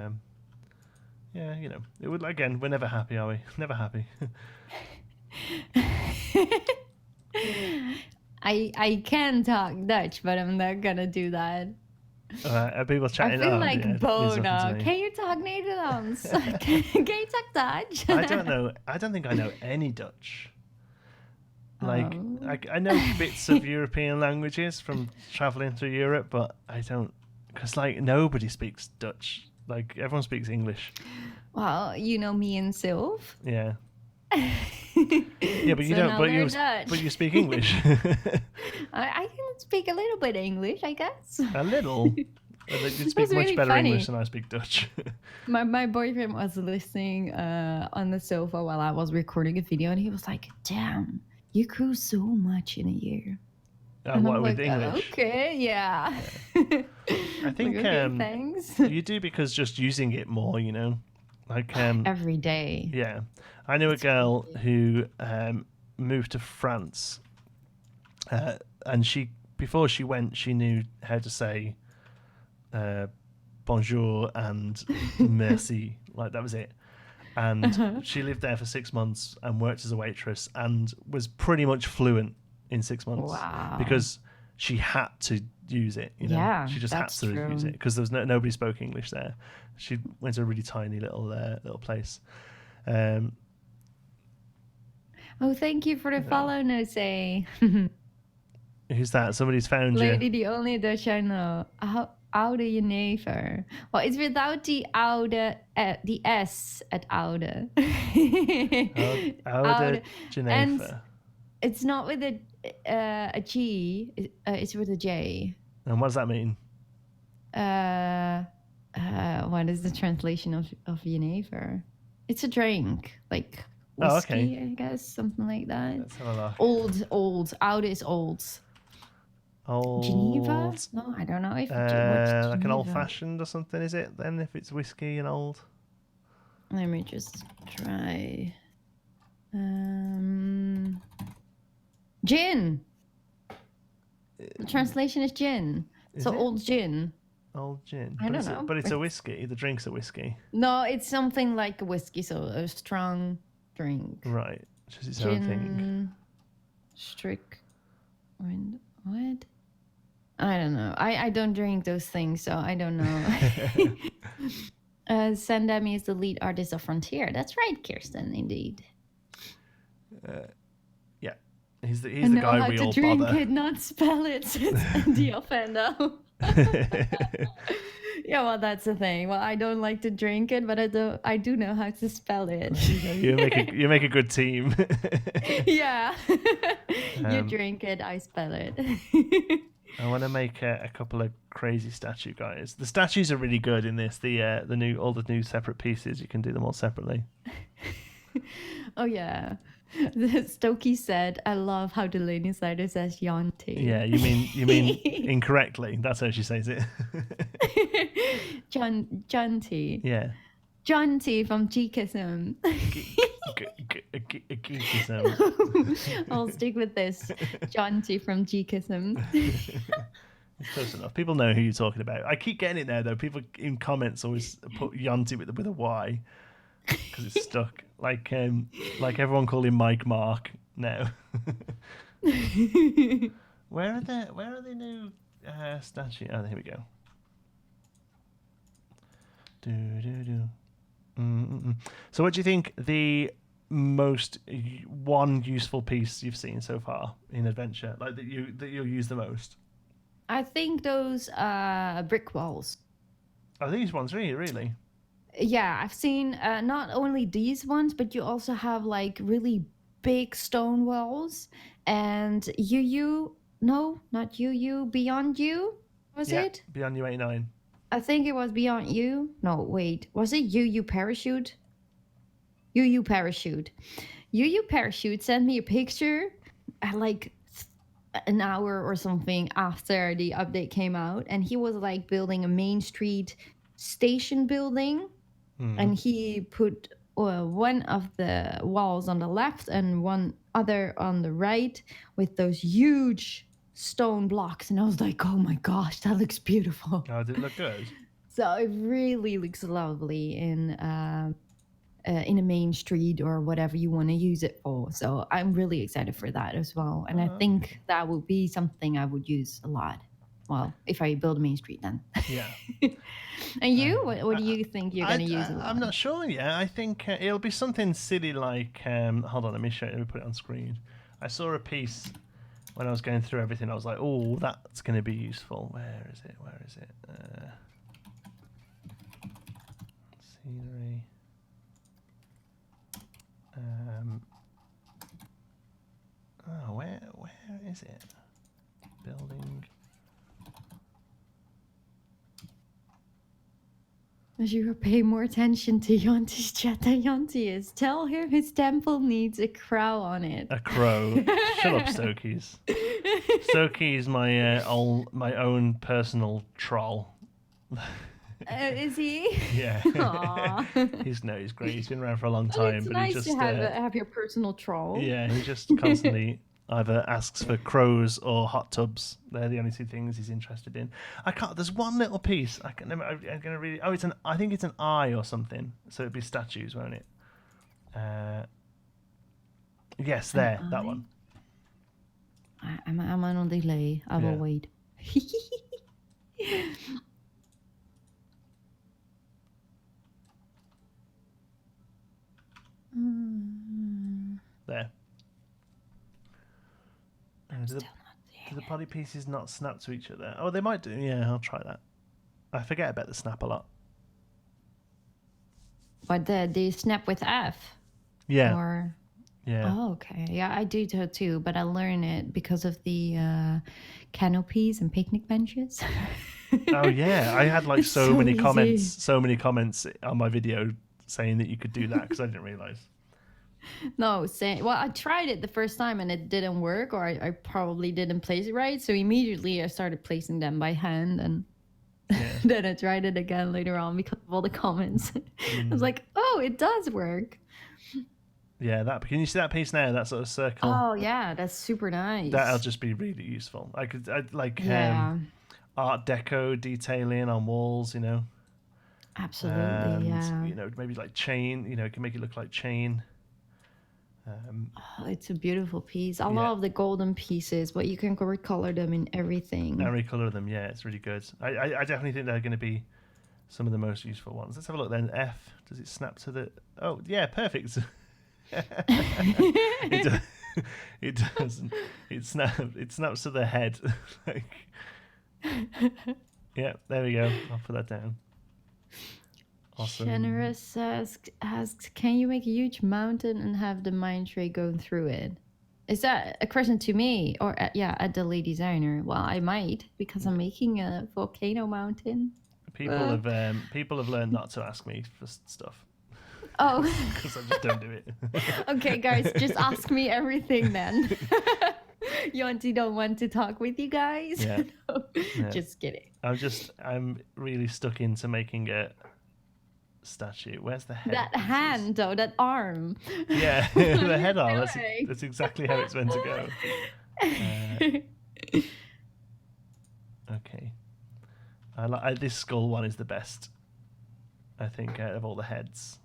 yeah, it would. Again, we're never happy, are we? Never happy. I can talk Dutch, but I'm not gonna do that. Are people chatting? I feel like Bona. Can you talk Nederlands? Can you talk Dutch? I don't know. I don't think I know any Dutch. Like I know bits of European languages from traveling through Europe, but I don't, because like nobody speaks Dutch. Like everyone speaks English. Well, you know me and Sylv. Yeah. Yeah, but you don't. But you speak English. I can speak a little bit English, I guess. A little. You speak much really better funny. English than I speak Dutch. My boyfriend was listening on the sofa while I was recording a video, and he was like, "Damn, you grew so much in a year." And what, with English? Okay, yeah. I think like, okay, thanks. You do, because just using it more, like every day. Yeah, I knew a girl who moved to France, and before she went, she knew how to say bonjour and merci, like that was it. And she lived there for 6 months and worked as a waitress and was pretty much fluent in 6 months. Wow. Because she had to use it. Yeah, she just had to use it because there was nobody spoke English there. She went to a really tiny little place. Oh, thank you for the follow, Nose. Who's that? Somebody's found you. Lady, the only Dutch I know. Oude Jenever. Well, it's without the oude, the S at oude. Oude Jenever. And it's not with a G. It's with a J. And what does that mean? What is the translation of Jenever? It's a drink, like whiskey, I guess, something like that. Let's have a look. Old. Oude is old. Old. Geneva? No, I don't know if what's like an Geneva? old-fashioned or something, is it? Then if it's whiskey and old. Let me just try. Gin. The translation is gin. Is so it? Old gin. Old gin. I don't know. But it's a whiskey. The drink's a whiskey. No, it's something like a whiskey, so a strong drink. Right. Just its own thing. What? I don't know. I don't drink those things, so I don't know. Sandemi is the lead artist of Frontier. That's right, Kirsten, indeed. Yeah. He's the guy we all bother. I know how to drink it, not spell it, says Andy Offendo. Yeah, well, that's the thing. Well, I don't like to drink it, but I do know how to spell it. You make a good team. Yeah. You drink it, I spell it. I want to make a couple of crazy statue guys. The statues are really good in this. All the new separate pieces. You can do them all separately. Oh yeah. Stokey said, "I love how DeLadySigner says Yanti." Yeah, you mean incorrectly. That's how she says it. Janti. Yeah. Janti from Geekism. Geekism. I'll stick with this. Janti from Geekism. Close enough. People know who you're talking about. I keep getting it there though. People in comments always put Yanti with a Y because it's stuck. Like everyone called him Mike Mark now. Where are the new statue? Oh, here we go. So what do you think the most one useful piece you've seen so far in adventure, like that you'll use the most? I think those brick walls. Are these ones really? Yeah, I've seen not only these ones, but you also have like really big stone walls. And not Beyond You, was it? Beyond You 89. I think it was Beyond You. No, wait, was it You Parachute? You Parachute. You Parachute sent me a picture at like an hour or something after the update came out, and he was like building a Main Street station building. And he put one of the walls on the left and one other on the right with those huge stone blocks. And I was like, oh my gosh, that looks beautiful. Oh, did it look good? So it really looks lovely in a Main Street or whatever you want to use it for. So I'm really excited for that as well. And I think that would be something I would use a lot. Well, if I build a Main Street then. Yeah. And you? What do you think you're going to use a lot? I'm not sure yet. I think it'll be something silly like... hold on, let me put it on screen. I saw a piece when I was going through everything. I was like, oh, that's going to be useful. Where is it? Scenery. Where is it? Building... As you pay more attention to Yonti's chat than Yonti is, tell him his temple needs a crow on it. A crow. Shut up, Stokies. Stokies, my own personal troll. Is he? Yeah. He's great. He's been around for a long time. It's but nice he just, to have your personal troll. Yeah, he just constantly either asks for crows or hot tubs. They're the only two things he's interested in. There's one little piece. I'm gonna read it. Oh, I think it's an eye or something. So it'd be statues, won't it? Yes, there, that one. I'm on a delay. I will wait. There. Do the body pieces not snap to each other? Oh, they might do. Yeah, I'll try that. I forget about the snap a lot. But they snap with F? Yeah. Or... Yeah. Oh, okay. Yeah, I do too, but I learned it because of the canopies and picnic benches. Oh yeah, I had like so many easy. comments on my video saying that you could do that because I didn't realize. No, same. Well, I tried it the first time and it didn't work, or I probably didn't place it right. So immediately I started placing them by hand, and then I tried it again later on because of all the comments. I was like, oh, it does work. Yeah, can you see that piece now? That sort of circle. Oh yeah, that's super nice. That'll just be really useful. I'd like Art Deco detailing on walls, you know. Absolutely, and, yeah. You know, maybe like chain. You know, it can make it look like chain. It's a beautiful piece. I love the golden pieces, but you can recolor them in everything. And recolor them, yeah, it's really good. I definitely think they're going to be some of the most useful ones. Let's have a look then. F, does it snap to the... Oh, yeah, perfect. It doesn't. It snaps to the head. Yeah, there we go. I'll put that down. Awesome. Generous asks, can you make a huge mountain and have the mine tray going through it? Is that a question to me or at DeLadySigner? Well, I might, because I'm making a volcano mountain. People have learned not to ask me for stuff. Oh, because I just don't do it. Okay, guys, just ask me everything then. Yonti don't want to talk with you guys. Yeah. No, just kidding. I'm really stuck into making a statue. Where's the head? That hand, though, that arm. Yeah, the head arm. That's exactly how it's meant to go. Okay. This skull one is the best, I think, out of all the heads.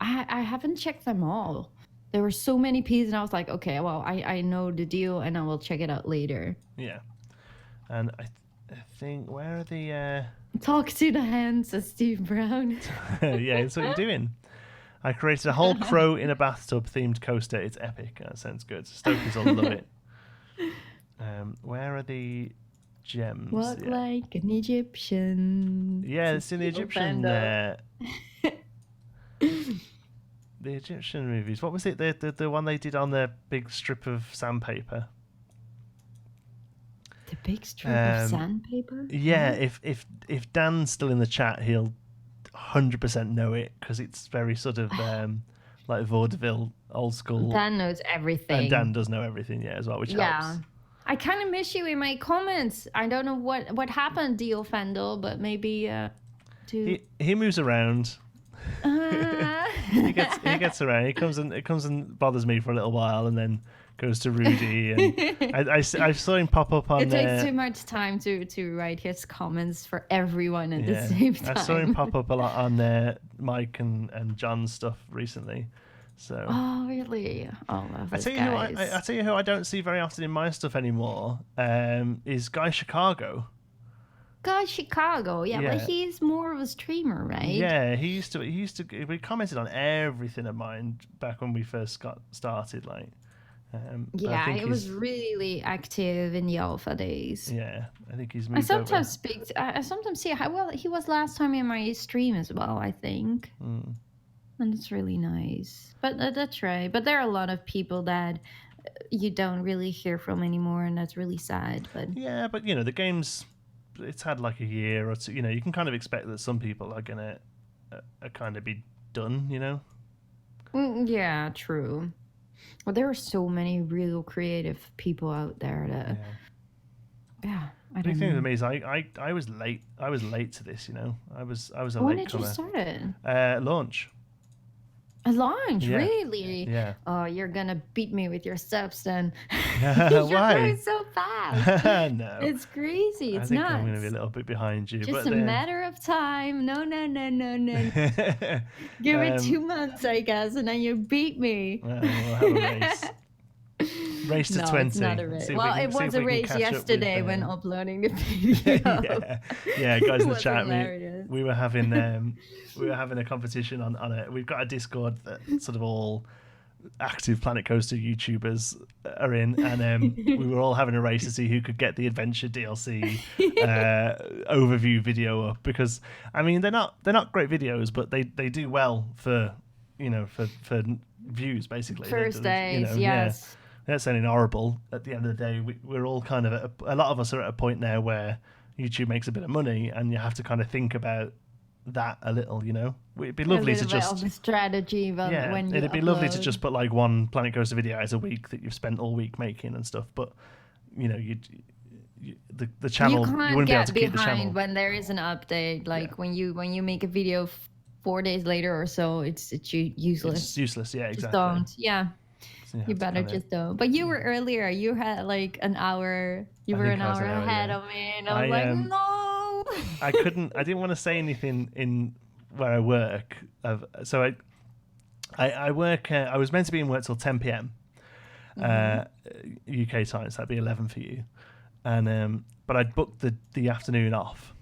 I haven't checked them all. There were so many pieces, and I was like, okay, well, I know the deal, and I will check it out later. Yeah. And I think, where are the... Talk to the hands, says Steve Brown. Yeah, that's what you're doing. I created a whole crow in a bathtub themed coaster. It's epic. That sounds good. Stokers will love it. Where are the gems? Walk like an Egyptian. Yeah, it's in the Egyptian there. The Egyptian movies. What was it? The one they did on the big strip of sandpaper. The big strip of sandpaper? Yeah, if Dan's still in the chat, he'll 100% know it, because it's very sort of like vaudeville, old school. Dan knows everything. And Dan does know everything, yeah, as well, which helps. I kind of miss you in my comments. I don't know what happened, Dio Fendel, but maybe he moves around. He gets around. He comes and bothers me for a little while, and then goes to Rudy. And I saw him pop up on. It takes too much time to write his comments for everyone at the same time. I saw him pop up a lot on Mike and John's stuff recently. So. Oh really? Oh, love I tell you who I don't see very often in my stuff anymore. Is Guy Chicago. Guy Chicago, but he's more of a streamer, right? Yeah, he we commented on everything of mine back when we first got started, like. It was really active in the alpha days. Yeah, I think he's moved I sometimes see how he was last time in my stream as well, I think. And it's really nice. But that's right. But there are a lot of people that you don't really hear from anymore, and that's really sad. But yeah, but you know, the game's it's had like a year or two. You know, you can kind of expect that some people are gonna kind of be done. You know. Yeah, true. Well, there are so many real creative people out there that. Yeah, I don't know. The thing with me is I was late. I was late to this. You know, I was a late comer. When did you start? Launch. A launch, really? Yeah. Oh, you're gonna beat me with your steps then. You're Why? Going so fast. No. It's crazy. It's I think nuts. I'm gonna be a little bit behind you. Just a matter of time. No. Give it 2 months, I guess, and then you beat me. Well, we'll have a race. Race to 20. It's not a race. Well, it was a race yesterday when uploading the video. Yeah, guys in the chat, we were having a competition on it. We've got a Discord that sort of all active Planet Coaster YouTubers are in, and we were all having a race to see who could get the Adventure DLC overview video up, because I mean they're not great videos, but they do well for views basically. First days, yes. Yeah. That's sounding horrible. At the end of the day, we're all kind of a lot of us are at a point now where YouTube makes a bit of money, and you have to kind of think about that a little, you know. It'd be lovely to just of the strategy when you it'd be upload. lovely to just put like one Planet Coaster video out a week that you've spent all week making and stuff. But you know, the channel, you can't wouldn't be able get to keep the channel behind when there is an update. Like when you make a video 4 days later or so, it's useless. It's useless. Yeah, exactly. Just don't. Yeah. So You better just don't. But you were earlier. You had like an hour. You were an hour ahead of me, and I was like, no. I didn't want to say anything in where I work. So I work. I was meant to be in work till 10 p.m. UK time, so that'd be 11 for you. And but I'd booked the afternoon off,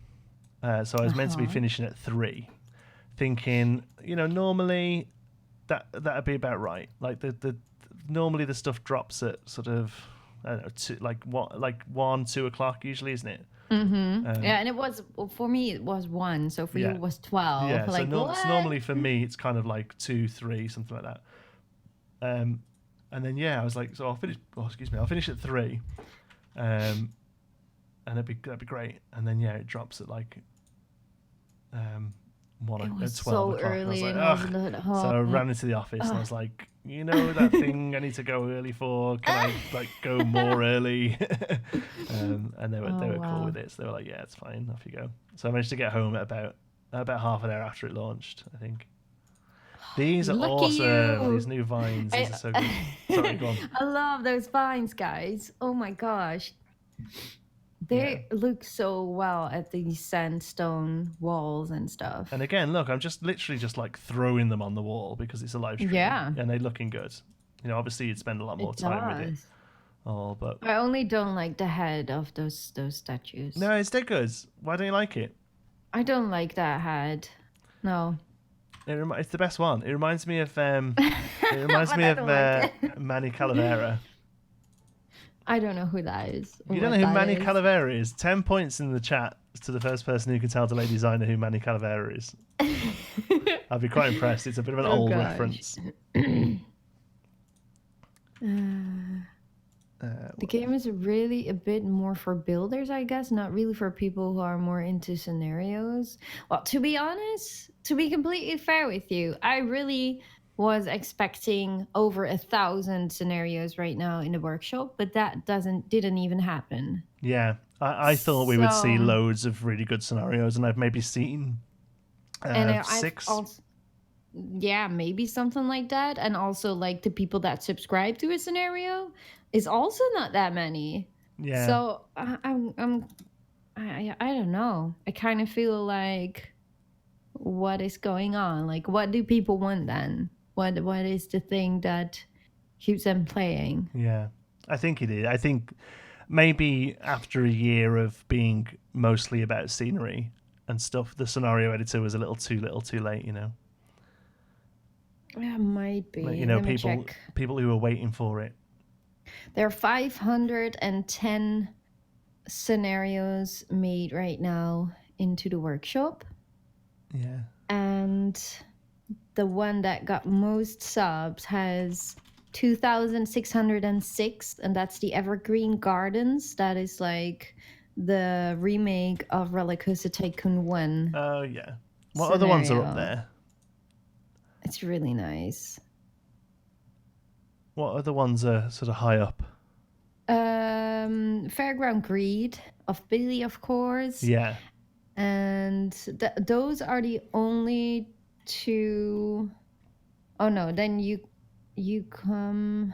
so I was meant to be finishing at 3. Thinking, you know, normally that'd be about right. Like normally the stuff drops at sort of, I don't know, like 1, 2 o'clock usually, isn't it? Mm-hmm. Yeah, and it was, for me it was 1, so for you it was 12. Yeah, like, so normally for me it's kind of like 2, 3, something like that. And then I was like, so I'll finish at 3, and that'd be great. And then it drops at like 1 at 12 so o'clock. early, and I was like, so I ran into the office and I was like, you know that thing I need to go early for? Can I like go more early? And they were cool with it. So they were like, yeah, it's fine. Off you go. So I managed to get home at about half an hour after it launched, I think. These are Lucky awesome. you. These new vines. These are so good. Sorry, go on. I love those vines, guys. Oh my gosh. They look so well at these sandstone walls and stuff. And again, look, I'm just literally just like throwing them on the wall because it's a live stream. Yeah. And they're looking good. You know, obviously you'd spend a lot more time with it. Oh, but I only don't like the head of those statues. No, it's dead good. Why don't you like it? I don't like that head. No. It's the best one. It reminds me of Manny Calavera. I don't know who that is. You don't know who Manny Calavera is? 10 points in the chat to the first person who can tell DeLadySigner who Manny Calavera is. I'd be quite impressed. It's a bit of an old reference. The game is really a bit more for builders, I guess, not really for people who are more into scenarios. Well, to be honest, to be completely fair with you, I really was expecting over 1,000 scenarios right now in the workshop, but that didn't even happen. Yeah, I thought we would see loads of really good scenarios, and I've maybe seen 6. Yeah, maybe something like that. And also, like, the people that subscribe to a scenario is also not that many. Yeah. So I don't know. I kind of feel like, what is going on? Like, what do people want then? What is the thing that keeps them playing? Yeah, I think it is. I think maybe after a year of being mostly about scenery and stuff, the scenario editor was a little too late, you know. Yeah, might be. Like, you know, people who were waiting for it. There are 510 scenarios made right now into the workshop. Yeah. And the one that got most subs has 2,606, and that's the Evergreen Gardens. That is like the remake of Roller Coaster Tycoon 1. Oh, yeah. What other ones are up there? It's really nice. What other ones are sort of high up? Fairground Greed of Billy, of course. Yeah. And those are the only 2. Oh no, then you come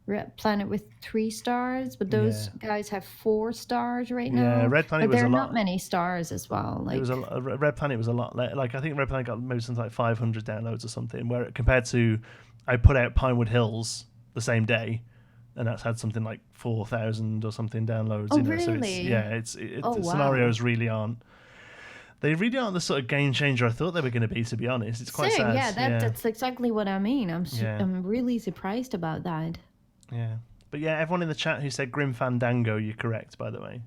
Red Planet with 3 stars, but those guys have 4 stars right now. Yeah, Red Planet was a lot. But there are not many stars as well. Like, it was Red Planet was a lot. Like, I think Red Planet got maybe something like 500 downloads or something. Where compared to, I put out Pinewood Hills the same day, and that's had something like 4,000 or something downloads. Oh, you know? Really? So scenarios really aren't. They really aren't the sort of game changer I thought they were going to be. To be honest, it's quite sad. Yeah, that's exactly what I mean. I'm really surprised about that. Yeah, but yeah, everyone in the chat who said Grim Fandango, you're correct, by the way.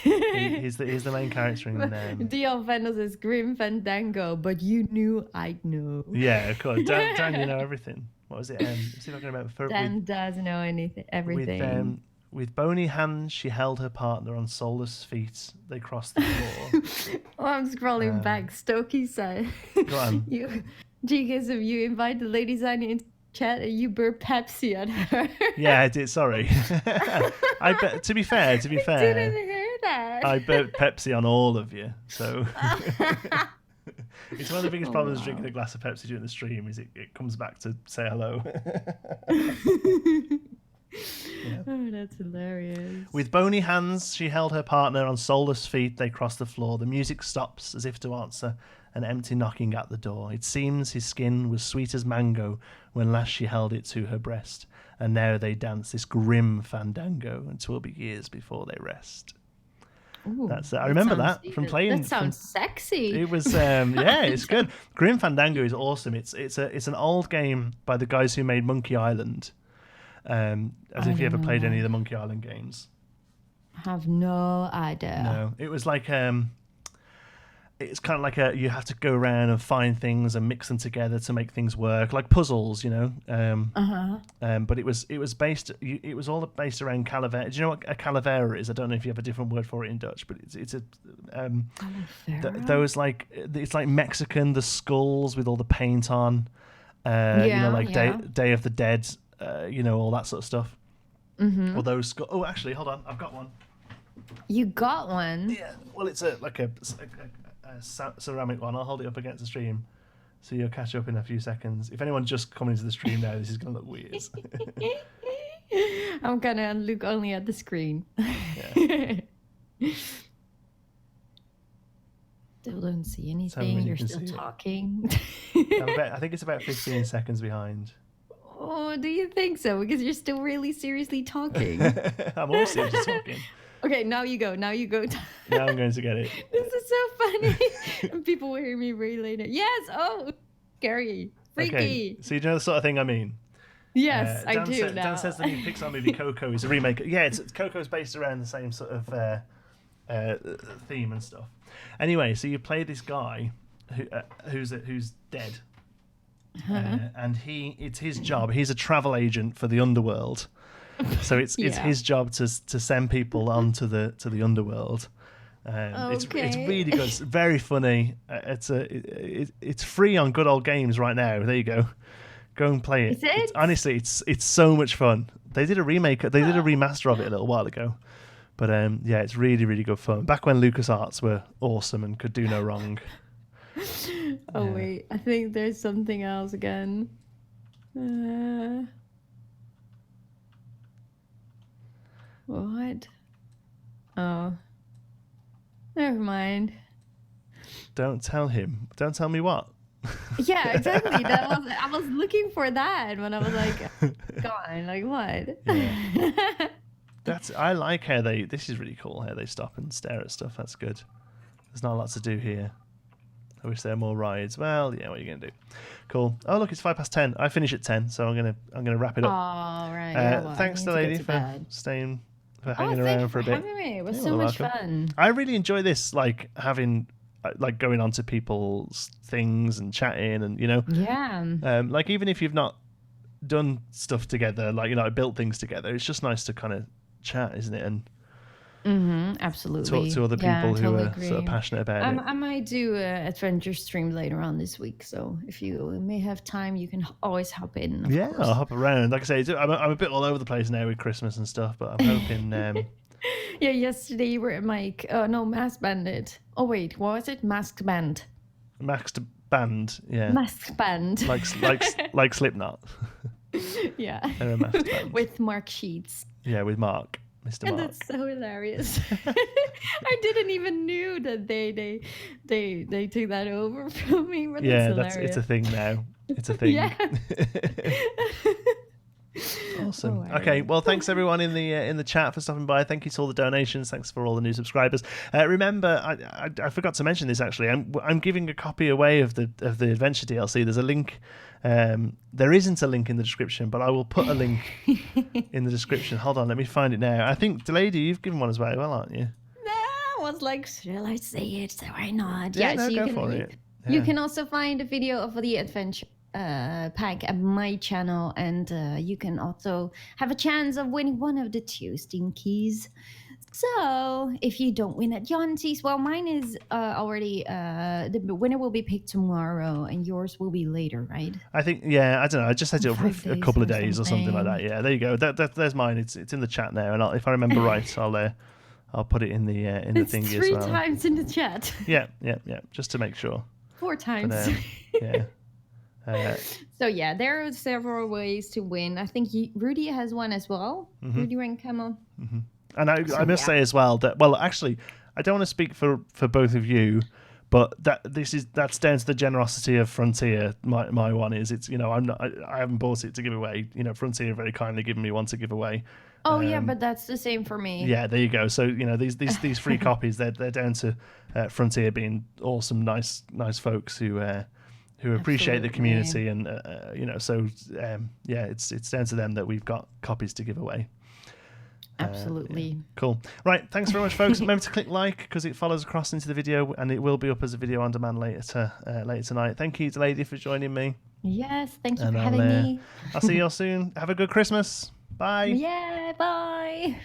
He's the main character in Dion Vandal says Grim Fandango, but you knew I'd know. Yeah, of course. Dan, you know everything. What was it? See if I can remember. Dan does know everything. With bony hands, she held her partner on soulless feet. They crossed the floor. Oh, I'm scrolling back. Stokey said, Go on. Geekism, you invite the DeLadySigner into chat and you burp Pepsi at her. Yeah, I did. Sorry. To be fair, I didn't hear that. I burped Pepsi on all of you. So it's one of the biggest problems drinking a glass of Pepsi during the stream is it comes back to say hello. Yeah. Oh, that's hilarious. With bony hands, she held her partner on soulless feet. They crossed the floor. The music stops as if to answer an empty knocking at the door. It seems his skin was sweet as mango when last she held it to her breast, and now they dance this grim fandango, and 'twill be years before they rest. Ooh, That's it. I remember that from playing. That sounds sexy. It was, yeah, it's good. Grim Fandango is awesome. It's an old game by the guys who made Monkey Island. As if you ever played any of the Monkey Island games. I have no idea. No, it was like it's kind of like you have to go around and find things and mix them together to make things work, like puzzles, you know. But it was all based around calavera. Do you know what a calavera is? I don't know if you have a different word for it in Dutch, but it's a those like it's like Mexican, the skulls with all the paint on. You know, like Day of the Dead. You know, all that sort of stuff. Mm-hmm. Or those. Oh, actually, hold on. I've got one. You got one? Yeah. Well, it's a ceramic one. I'll hold it up against the stream, so you'll catch up in a few seconds. If anyone just coming into the stream now, this is going to look weird. I'm gonna look only at the screen. Yeah. Still don't see anything. You're still talking. I think it's about 15 seconds behind. Oh, do you think so? Because you're still really seriously talking. I'm all seriously talking. Okay, now you go. Now you go. Now I'm going to get it. This is so funny. And people will hear me really later. Yes. Oh, scary. Freaky. Okay. So you know the sort of thing I mean? Yes, I do now. Dan says the new Pixar movie Coco is a remake. Yeah, Coco's based around the same sort of theme and stuff. Anyway, so you play this guy who's dead. And it's his job. He's a travel agent for the underworld, so it's his job to send people onto the underworld. It's really good. It's very funny. It's free on Good Old Games right now. There you go. Go and play it. Is it? Honestly, it's so much fun. They did a remake. They did a remaster of it a little while ago, but yeah, it's really really good fun. Back when LucasArts were awesome and could do no wrong. Oh wait, I think there's something else again. What? Oh, never mind. Don't tell him. Don't tell me what. Yeah, exactly. I was looking for that when I was like, gone. Like what? Yeah. I like how this is really cool how they stop and stare at stuff. That's good. There's not a lot to do here. I wish there were more rides. Well, yeah, what are you gonna do? Cool. Oh look, it's 10:05. I finish at 10, so I'm gonna wrap it up. Oh right. Yeah, well, thanks to Lady for hanging around for a bit. It was so much fun. I really enjoy this, like having going on to people's things and chatting, and you know. Yeah. Like even if you've not done stuff together, like built things together, it's just nice to kind of chat, isn't it? And absolutely. Talk to other people who are sort of passionate about it. I might do an adventure stream later on this week, so if you may have time, you can always hop in. Of course. I'll hop around. Like I say, I'm a bit all over the place now with Christmas and stuff, but I'm hoping. Yeah, yesterday you were at Masked Bandit. Oh wait, what was it? Masked Band. Masked Band, yeah. Masked Band. like Slipknot. Yeah. They're a masked band. With Mark Sheets. Yeah, with Mark. Mr. Mark. And that's so hilarious. I didn't even knew that they took that over from me. But yeah, it's a thing now. It's a thing. Yeah. Awesome. Okay, well, thanks everyone in the chat for stopping by. Thank you to all the donations. Thanks for all the new subscribers. Remember, I forgot to mention this actually. I'm giving a copy away of the adventure DLC. There's a link. There isn't a link in the description, but I will put a link in the description. Hold on, let me find it now. I think Delady, you've given one as well, aren't you? No, I was like, shall I say it? So why not? Yeah, so go for it. You can also find a video of the adventure pack at my channel, and you can also have a chance of winning one of the 2 Steam keys. So if you don't win at Yancey's, well, mine is already the winner will be picked tomorrow, and yours will be later, right? I think, yeah, I don't know. I just set it up for a couple of days or something like something. that. Yeah, there you go. There's mine. It's in the chat now, and if I remember right, I'll put it in the thingy as well. 3 times in the chat. Yeah, just to make sure. 4 times. But, yeah. So yeah, there are several ways to win. I think Rudy has one as well. Rudy Rankamo. And I must say as well that, well, actually, I don't want to speak for both of you, but that's down to the generosity of Frontier. My one is, it's, I haven't bought it to give away. Frontier very kindly given me one to give away. Oh yeah, but that's the same for me. Yeah, there you go. So these free copies, they're down to Frontier being awesome, nice folks who appreciate the community, and it's down to them that we've got copies to give away. Absolutely. Yeah. Cool. Right. Thanks very much, folks. Remember to click like because it follows across into the video, and it will be up as a video on demand later tonight. Thank you, DeLady, for joining me. Yes, thank you for having me. I'll see you all soon. Have a good Christmas. Bye. Yeah, bye.